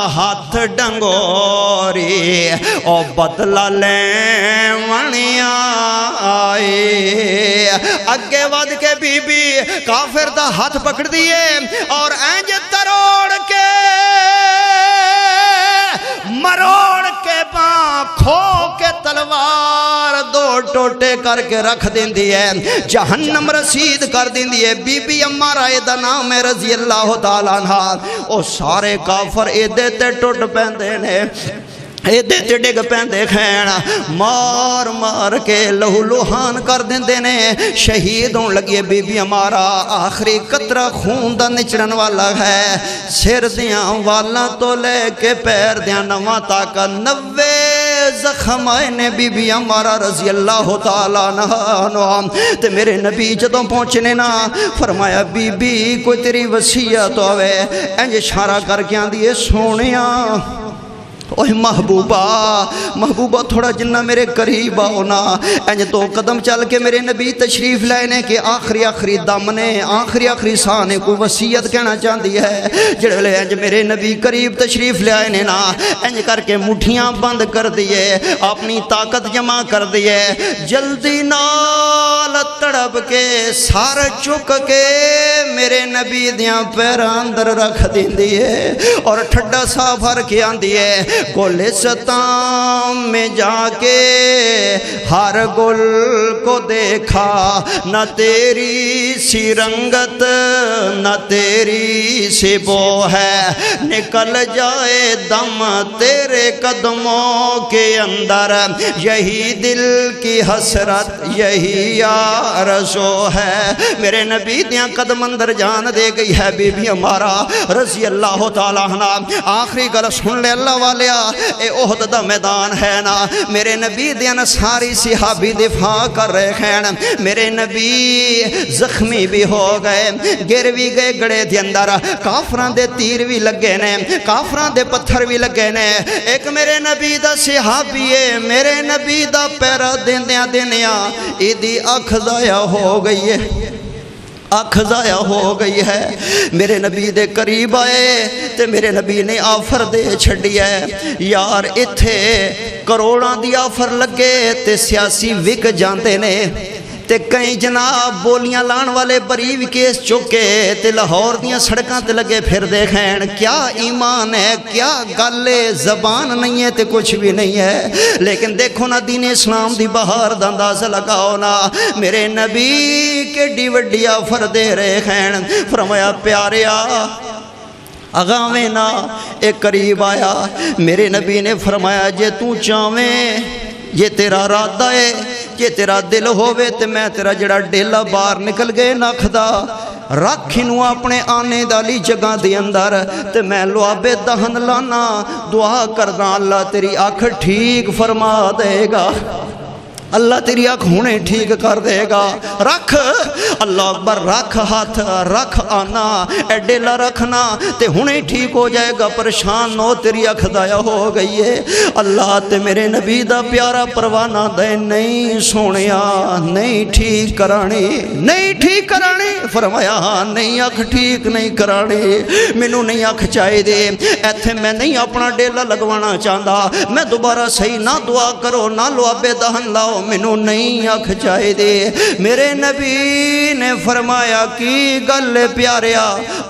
ہاتھ ڈنگوری او بدلا لیں ونیاں آئے اگے ود کے بی بی کافر دا ہاتھ پکڑ دیے اور اینج تروڑ کے مروڑ کے کھو کے تلوار دو ٹوٹے کر کے رکھ دیں دیئے جہنم رسید کر دیں دیئے بی بی امارہ ایدہ نام رضی اللہ تعالیٰ عنہ او سارے کافر ایدے تے ٹوٹ پہندے نے ایدے تے ڈگ پہندے کھینا مار مار کے لہو لوہان کر دیں دینے شہید ہون لگیے بی بی ہمارا آخری قطرہ خون دا نچڑن والا ہے سر دیاں والا تو لے کے پیر دیاں نواں تاک 90 زخم آئے نے بی بی ہمارا رضی اللہ تعالیٰ عنہ تے میرے نبی جدوں پہنچنے نا فرمایا بی بی کوئی تیری وصیت ہوئے انج اشارہ کر کے آن دیئے سونیاں اوہ محبوبہ تھوڑا جنہ میرے قریب آؤنا انج تو قدم چل کے میرے نبی تشریف لینے کے آخری دم نے آخری ساہ نے کوئی وصیت کہنا چاہتی ہے جڑے لے انج میرے نبی قریب تشریف لینے نا انج کر کے مٹھیاں بند کر دیئے اپنی طاقت جمع کر دیئے جلدی نال تڑپ کے سار چک کے میرے نبی دیاں پیر اندر رکھ دیں دیئے اور ٹھڈا سا بھر کے آن دیئے گلستان میں جا کے ہر گل کو دیکھا نہ تیری سی رنگت نہ تیری سی بو ہے نکل جائے دم تیرے قدموں کے اندر یہی دل کی حسرت یہی آرزو ہے میرے نبی دیاں قدم اندر جان دے گئی ہے بی بی ہمارا رضی اللہ تعالیٰ عنہ آخری گل سن لے اللہ والے اے احد دا میدان ہے نا میرے نبی دیاں ساری صحابی دفاع کر رہے ہیں میرے نبی زخمی بھی ہو گئے گر بھی گئے گڑے دے اندر کافران دے تیر بھی لگے نے کافران دے پتھر بھی لگے نے ایک میرے نبی دا صحابی ہے میرے نبی دا پیرا دینیاں ایدی اکھ ضائع ہو گئی ہے آنکھ ضائع ہو گئی ہے میرے نبی دے قریب آئے تے میرے نبی نے آفر دے چھڑی ہے یار اتھے کروڑاں دی آفر لگے تے سیاسی وک جاندے نے تے کئی جناب بولیاں لان والے بریو کیس چکے تے لاہور دیاں سڑکاں تے لگے پھر دیکھیں کیا ایمان ہے کیا گالے زبان نہیں ہے تے کچھ بھی نہیں ہے لیکن دیکھو نا دین اسلام دی بہار دا اندازہ لگاؤ نا میرے نبی کے ڈیوڈی آفر دے رہے ہیں فرمایا پیاریا اگاویں نا ایک قریب آیا میرے نبی نے فرمایا جے تو چاہویں یہ تیرا رادہ ہے جے تیرا دل ہووے تے میں تیرا جڑا ڈیلا باہر نکل گئے نکھ دا رکھ انہوں اپنے آنے دالی جگہ دے اندر تے میں لعاب دہن لانا دعا کرنا اللہ تیری آنکھ ٹھیک فرما دے گا اللہ تیری آنکھ ہونے ٹھیک کر دے گا رکھ اللہ اکبر رکھ ہاتھ رکھ آنا اے ڈیلا رکھنا تے ہونے ٹھیک ہو جائے گا پریشان نو تیری آنکھ دایا ہو گئی ہے اللہ تے میرے نبی دا پیارا پروانہ دے نہیں سونیا نہیں ٹھیک کرانی فرمایا نہیں آنکھ ٹھیک نہیں کرانی مینوں نہیں آنکھ چاہے دے ایتھے میں نہیں اپنا ڈیلا لگوانا چاہتا میں دوبارہ صحیح نہ دعا کرو نہ لعاب دہن لاؤ مینوں نہیں آنکھ چاہے دے میرے نبی نے فرمایا کی گل پیاریا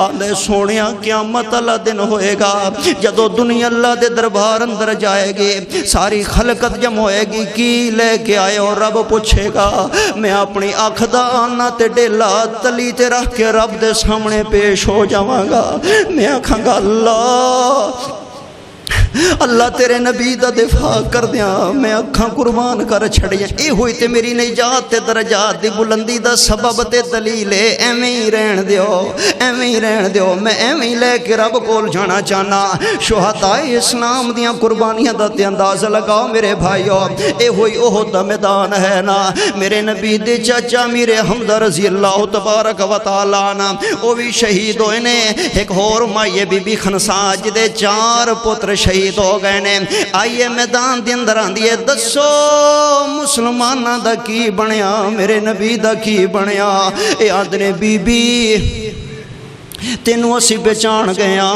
آندے سونیا قیامت اللہ دن ہوئے گا جدو دنیا اللہ دے دربار اندر جائے گی ساری خلقت جمع ہوئے گی کی لے کے آئے اور رب پوچھے گا میں اپنی آنکھ دا آنا تے ڈیلا تلی تے رکھ کے رب دے سامنے پیش ہو جاواں گا میں آکھاں گا اللہ تیرے نبی دا دفاع کر دیا میں اکھاں قربان کر چھڑیاں اے ہوئی تے میری نجات تے درجات دی بلندی دا سبب تے دلیل ایویں ہی رہن دیو میں ایویں ہی لے کے رب کول جانا چاہنا شہداء اسلام دیاں قربانیاں دا تے انداز لگاؤ میرے بھائیو اے ہوئی احد دا میدان ہے نا میرے نبی دے چاچا میرے حمزہ رضی اللہ تبارک و تعالی نا او بھی شہید ہوئے نے ایک اور مائیے بی بی خنساں جدے 4 پتر شہید ہو گئے نے آئیے میدان دے اندر آندیے دسو مسلمانہ دا کی بنیا میرے نبی دا کی بنیا اے آدھنے بی بی تینوں اسی بچان گیا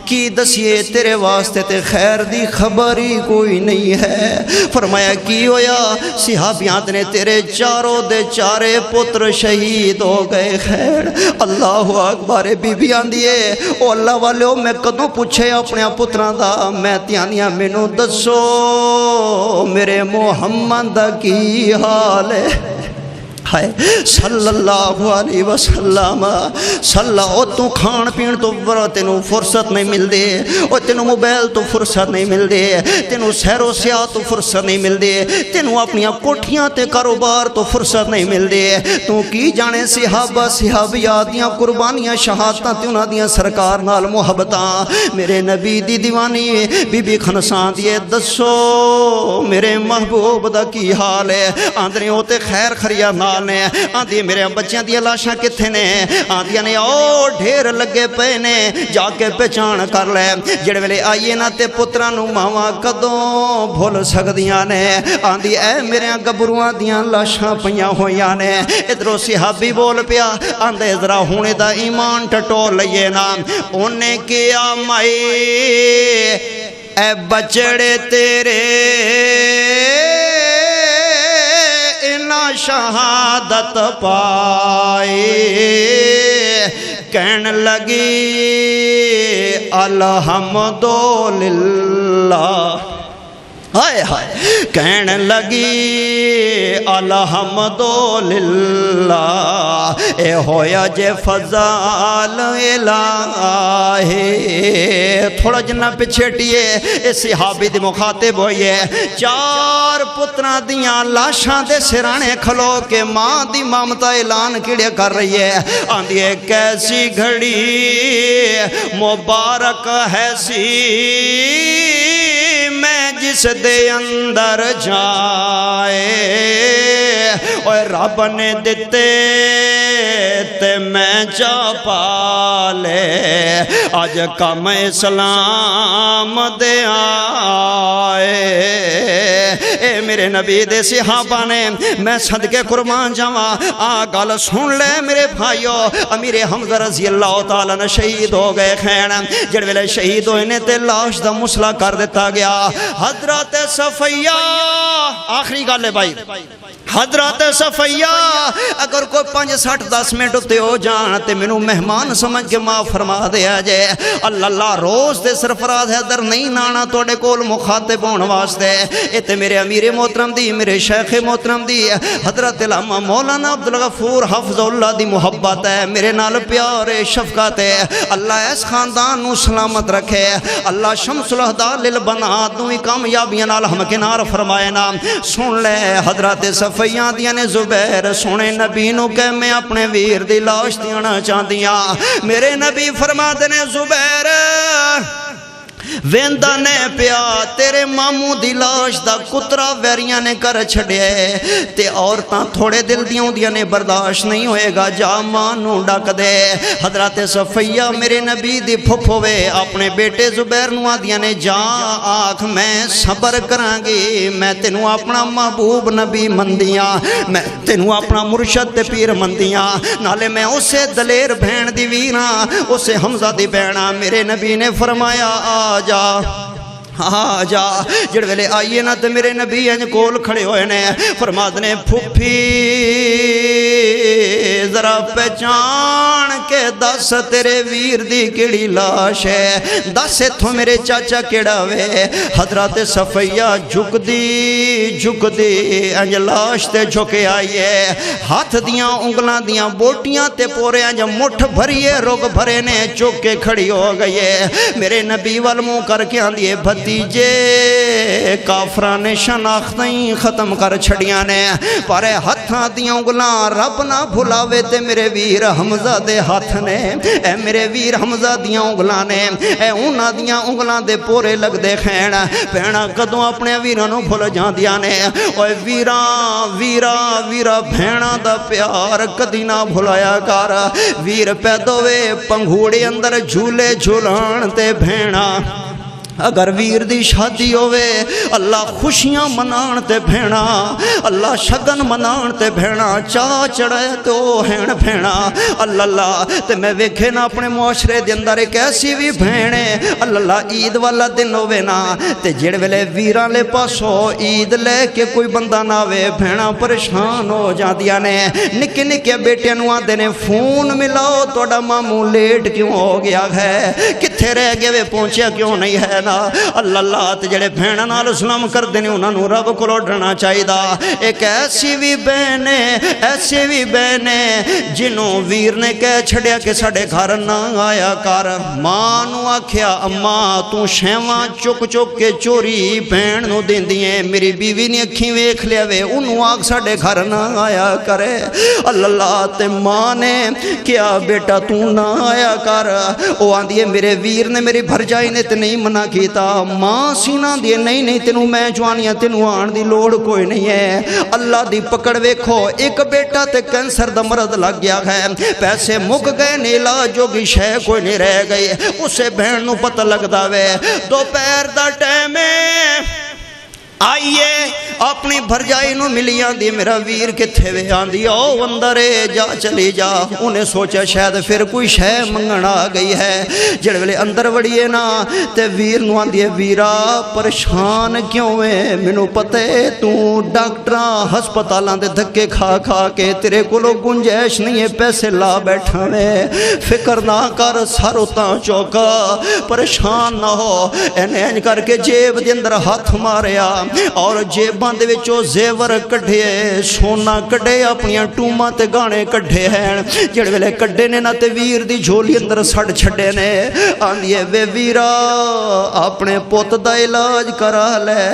کی دسیے تیرے واسطے تے خیر دی خبری کوئی نہیں ہے فرمایا کی ہویا صحابیات نے تیرے چاروں دے چارے پتر شہید ہو گئے خیر اللہ اکبر بی بی آندیے او اللہ والے میں کدوں پوچھے اپنے پتران دا میں تیانیاں مینوں دسو میرے محمد دا کی حال ہے صلی اللہ علیہ وسلم صلی او تو کھان پین تو تینوں فرصت نہیں مل دے او تینوں موبائل تو فرصت نہیں مل دے تینوں سیر و سیاح تو فرصت نہیں مل دے تینوں اپنی کوٹھیاں تے کاروبار تو فرصت نہیں مل دے تو کی جانے صحابہ صحابیات دیاں قربانیاں شہادتاں تے انہاں دیاں سرکار نال محبتاں میرے نبی دی دیوانی بی بی خنساں دیے دسو میرے محبوب دا کی حال ہے آندرے ہوتے خیر خریا نال نے آندھی میرے بچیاں دی لاشاں کتھے نے آندھیاں نے او ڈھیر لگے پے نے جا کے پہچان کر لے جڑے ویلے آئیے نا تے پترانوں ماواں کدوں بھول سکدیاں نے آندھی اے میرے گبروਆਂ دیاں لاشاں پیاں ہویاں نے ادھروں صحابی بول پیا آندے ذرا ہونے دا ایمان ٹٹو لئیے نا انہیں کیا مائی اے بچڑے تیرے شہادت پائے کہن لگی الحمدللہ ہائے ہائے کہن لگی الحمدللہ اے ہویا جے فضال الہی تھوڑا جنہ پچھیٹیے اے صحابی دی مخاطب ہوئیے 4 پتران دیاں لاشاں دے سرانے کھلو کے ماں دی مامتا اعلان کیڑے کر رہی ہے آندھیے کیسی گھڑی مبارک ہے سی میں جس دے اندر جائے اوے رب نے دیتے تے میں جا پالے آج کم اسلام دے آئے اے میرے نبی دے صحابہ نے میں صدقے قربان جاواں آ گل سن لے میرے بھائیو امیر حمزہ رضی اللہ تعالیٰ نے شہید ہو گئے خیر جڑ ویلے شہید ہوئے نے تے لاش دا مسئلہ کر دیتا گیا حضرت صفیہ آخری گل ہے بھائی حضرت صفیہ اگر کوئی 5-60-10 منٹ اتنے ہو جان تے مینوں مہمان سمجھ کے معاف فرما دیا جائے. اللہ روز تے سرفراز حیدر نہیں نانا تواڈے کول مخاطب ہون واسطے. اے تے میرے امیر محترم دی میرے شیخ محترم دی حضرت علامہ مولانا عبدالغفور حفظ اللہ دی محبت ہے, میرے نال پیار شفقت ہے. اللہ اس خاندان نو سلامت رکھے, اللہ شمس الہدا للبنات نو کامیابیاں نال ہمکنار فرمائے نا. سن لے حضرت صفیہ دیاں نے زبیر سونے نبی نو کہ میں اپنے ویر دی لاش دینا چاہدیاں. میرے نبی فرماتے نے زبیر ویندا نے پیا تیرے ماموں دی لاش دا کترا ویریاں نے کر چھڑیا تے عورتاں تھوڑے دل دیاں دیاں نے برداشت نہیں ہوئے گا, جا ماں نو ڈک دے. حضرت صفیہ میرے نبی دی پھپھوے اپنے بیٹے زبیر نو آدیاں نے جا آکھ میں صبر کراں گی, میں تینوں اپنا محبوب نبی مندیاں, میں تینوں اپنا مرشد تے پیر مندیاں, نالے میں اسے دلیر بہن دی ویراں اسے حمزہ دی بہنا. میرے نبی نے فرمایا آ جا جڑ ویلے آئیے نا تے میرے نبی انج کول کھڑے ہوئے نے فرماتے نے پھپھی ذرا پہچان کے دس تیرے ویر دی کیڑی لاش ہے, دس اتھوں میرے چاچا کیڑا وے. حضرت صفیہ جھک دی انج لاش تے جھکے آئیے, ہاتھ دیاں انگلاں دیاں بوٹیاں تے پورے انج مٹھ بھریے رگ بھرے نے چک کے کھڑی ہو گئی ہے. میرے نبی وال منہ کر کے آندیے بھتیجے کافراں نے شناختیں ختم کر چھڑیاں نے, پر ہتھاں دیاں انگلاں رب نہ بھلاوے تے میرے ویر حمزہ دے ہاتھ نے, اے میرے ویر حمزہ دیاں انگلاں نے, اے انہاں دیاں انگلاں دے پورے لگ دے خین بہنا کدوں اپنے ویراں نو بھول جاندیاں نے. اوے ویرا بہنا دا پیار کدی نہ بھلایا کر. ویر پیدا ہوئے پنگھوڑے اندر جھولے جھولان تے بہنا, اگر ویر دی شادی ہوئے اللہ خوشیاں منان تے بھینا, اللہ شگن منان تے بھینا, چاہ چڑھے تو ہین بھینا. اللہ تے میں ویکھے نا اپنے معاشرے دے اندر ایک ایسی بھی بھینے اللہ عید والا دن ہوئے نا تے جڑ ویلے ویران لے پاسو عید لے کے کوئی بندہ نہ ہوئے بھینا پریشان ہو جاندیاں نے. نکے نکے بیٹے نو آندے نے فون ملاؤ توڑا ماموں لیٹ کیوں ہو گیا ہے, کتھے رہ گئے پہنچیا کیوں نہیں ہے نا. اللہ تے جڑے بہن نال سلام کر دینے انہاں نو رب کولوں ڈرنا چاہیدا. ایک ایسی بھی بہن جنوں ویر نے کہہ چھڑیا کہ ساڈے گھر نہ آیا کر. ماں نو آکھیا اماں تو شیواں چک کے چوری بہن نو دیندی اے, میری بیوی نے اکھیں ویکھ لیا وے اونوں آکھ ساڈے گھر نہ آیا کرے. اللہ تے ماں نے کیا بیٹا تو نہ آیا کر, او آندی اے میرے ویر نے میری بھرجائی نے تے نہیں منع کیتا. ماں سینہ دیے نہیں تینوں میں جوانیاں تینوں آن دی لوڑ کوئی نہیں ہے. اللہ دی پکڑ ویکھو ایک بیٹا تے کینسر دا مرض لگ گیا ہے, پیسے مک گئے نے علاج جو بھی شے کوئی نہیں رہ گئی. اسے بہن نو پتہ لگدا وے دوپہر دا ٹائم آئیے اپنی بھرجائی نو ملی آندی میرا ویر کتھے وے, آندی او اندر جا چلی جا. انہیں سوچا شاید پھر کوئی شے منگن آ گئی ہے. جڑ ویلے اندر وڑیے نا تے ویر نو آندی ویرا پریشان کیوں ہے, مینوں پتہ ہے تو ڈاکٹراں ہسپتالاں دے دھکے کھا کے تیرے کولو گنجائش نہیں ہے, پیسے لا بیٹھا میں, فکر نہ کر سارو تاں چوکا پریشان نہ ہو. انہیں کر کے جیب دے اندر ہاتھ ماریا اور جیباں دے وچوں زیور کڈھے سونا کڈھے اپنی ٹوماں تے گانے کڈھے ہیں. جڑ ویلے کڈھے نے نا تے ویر دی جھولی اندر سڑ چھڈے نے. آندی وے ویرا اپنے پوت دا علاج کرا لے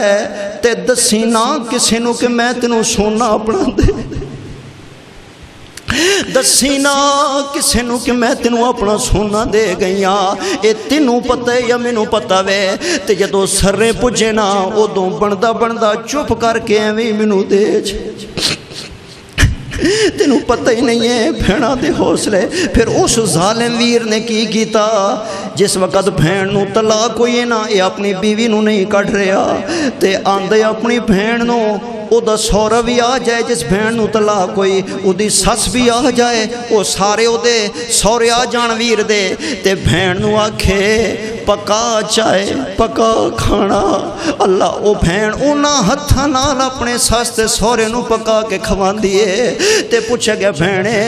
تے دسی نا کسے نو کہ میں تینوں سونا اپنا دے, دسی نا کسے نو کہ میں تینوں اپنا سونا دے گئیاں. اے تینوں پتہ یا مینوں پتہ وے تے جدوں سرے پجے نا ادوں بندا چپ کر کے ایویں مینوں دے تینوں پتہ ہی نہیں ہے بھیڑاں دے حوصلے. پھر اس ظالم ویر نے کی کیتا, جس وقت بھین نو طلاق ہوئی نا یہ اپنی بیوی نو نہیں کٹ رہا تے آندے اپنی بھین نو او دا سورا بھی آ جائے, جس بہن نو طلاق ہوئی او دی سس بھی آ جائے, او سارے او دے سورے آ جان ویر دے تے بہن نو آکھے پکا چائے پکا کھانا اللہ او بھین انہاں ہتھاں نال اپنے سس تے سہرے نو پکا کے کھواندی ہے تے پوچھا گیا بھینے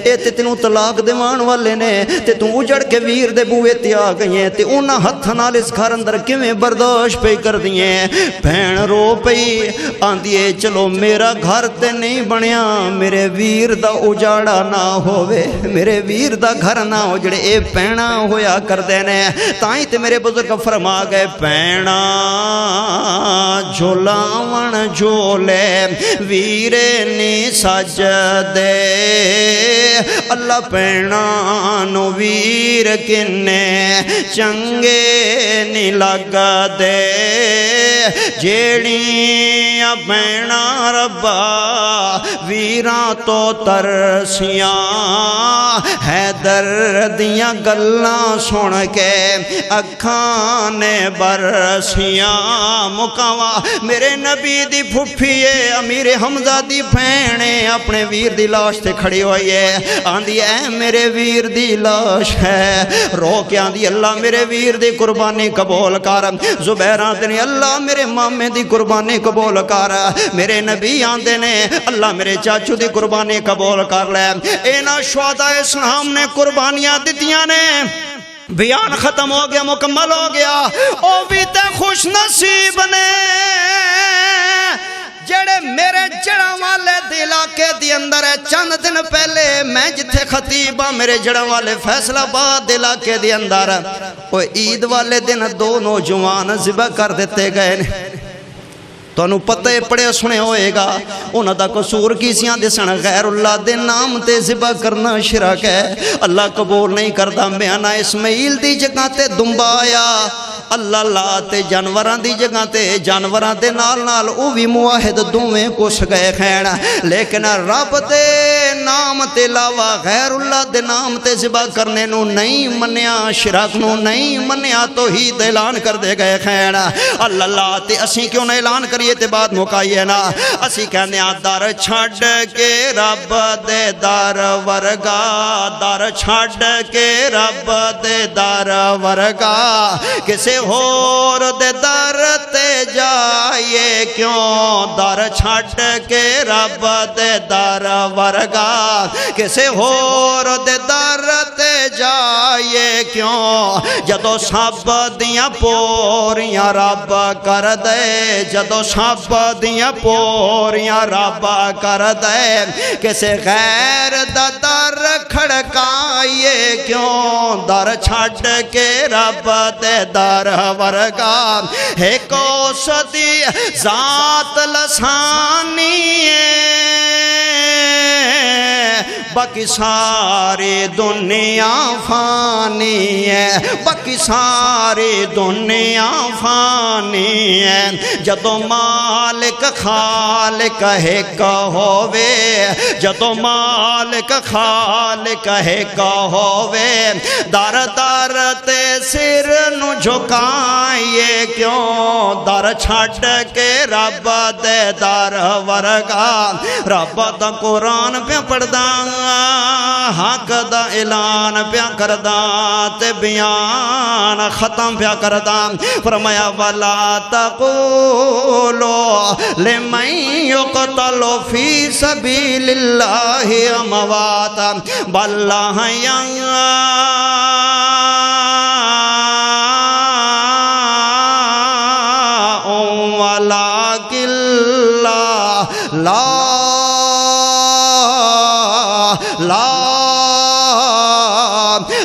اے تے تینوں طلاق دیوان والے نے تے تو اجڑ کے ویر دے بوئے تے آ گئی ہیں تے انہاں ہتھاں نال اس گھر اندر کیویں برداشت پئی کر دیئے بھین رو پئی آندی ہے چلو میرا گھر تے نہیں بنیا میرے ویر دا اجاڑا نہ ہووے میرے ویر دا گھر نہ ہو جڑے اے پینا ہویا کر دینے تائیں تے میرے بزرگ فرما گئے پینا جھولاون جھولے ویرے نی سج دے اللہ پینا نو ویر کنے چنگے نی لگ دے جیڑیاں پینا ربا ویراں تو ترسیاں حیدر دیاں گلاں سن کے اکھاں نے برسیاں مکاواں میرے نبی دی پھپھیے امیر حمزہ دی بھینے اپنے ویر دی لاش تے کھڑی ہوئی ہے آندی اے میرے ویر دی لاش ہے رو کے آندی اللہ میرے ویر دی قربانی قبول کر زبیر آندے نے اللہ میرے مامے دی قربانی قبول کر میرے نبی آندے نے اللہ میرے چاچو دی قربانی قبول کر لے اینا شہداء اسلام نے قربانیاں دتیاں نے بیان ختم ہو گیا مکمل ہو گیا او بھی تے خوش نصیب نے جڑے میرے جڑاں والے دی علاقے دی اندر ہے چند دن پہلے میں جتھے خطیبہ میرے جڑاں والے فیصلہ آباد علاقے دی اندر وہ عید والے دن دو نوجوان ذبح کر دیتے گئے تو انہوں پتہ پڑے سنے ہوئے گا انہوں دا قصور کیسیاں دسن غیر اللہ دے نام تے ذبح کرنا شرک ہے اللہ قبول نہیں کرتا میانا اسماعیل دی جگہ تے دنبا آیا اللہ لا تے جانوران دی جگہ تے جانوران دے نال نال او بھی معاہد دوویں کس گئے خین لیکن رب دے نام تے لاوا غیر اللہ دے نام تے ذبح کرنے نو نہیں منیا شرک نو نہیں منیا توحید اعلان کر دے گئے خین اللہ لا تے اسی کیوں نہ اعلان کریے تے بعد مکائیے نا اسی کہنے در چھڑ کے رب دے در ورگا در چھڑ کے رب دے در ورگا کسے ہور دے در تے جائے کیوں در چھڑ کے رب دے در ورگا کسے ہور دے در تے جائے کیوں جدو سب دیاں پوریاں رب کر دے جدو سب دیاں پوریاں رب کر دے کسے غیر دا در کھڑکائیے کیوں در چھڑ کے رب دے در ورگا ہے کو صدی ذات لسانی باقی ساری دنیا فانی ہے باقی ساری دنیا فانی ہے جدو مالک خالق ایک ہووے جدو مالک خالق ایک ہووے در در تے سر نو جھکائیے کیوں در چھڑ کے رب دے در ورگا رب دا قرآن پہ پڑھدا حق دا اعلان پیا کردا تے بیان ختم پیا کردا فرمایا ولا تقولوا لمن يقتل في سبيل الله اموات بل ولكن لا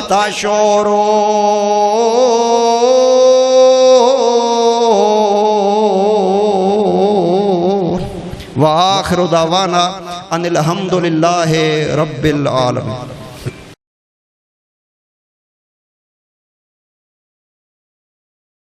تشعرون وآخر دعوانا ان الحمد للہ رب العالمین.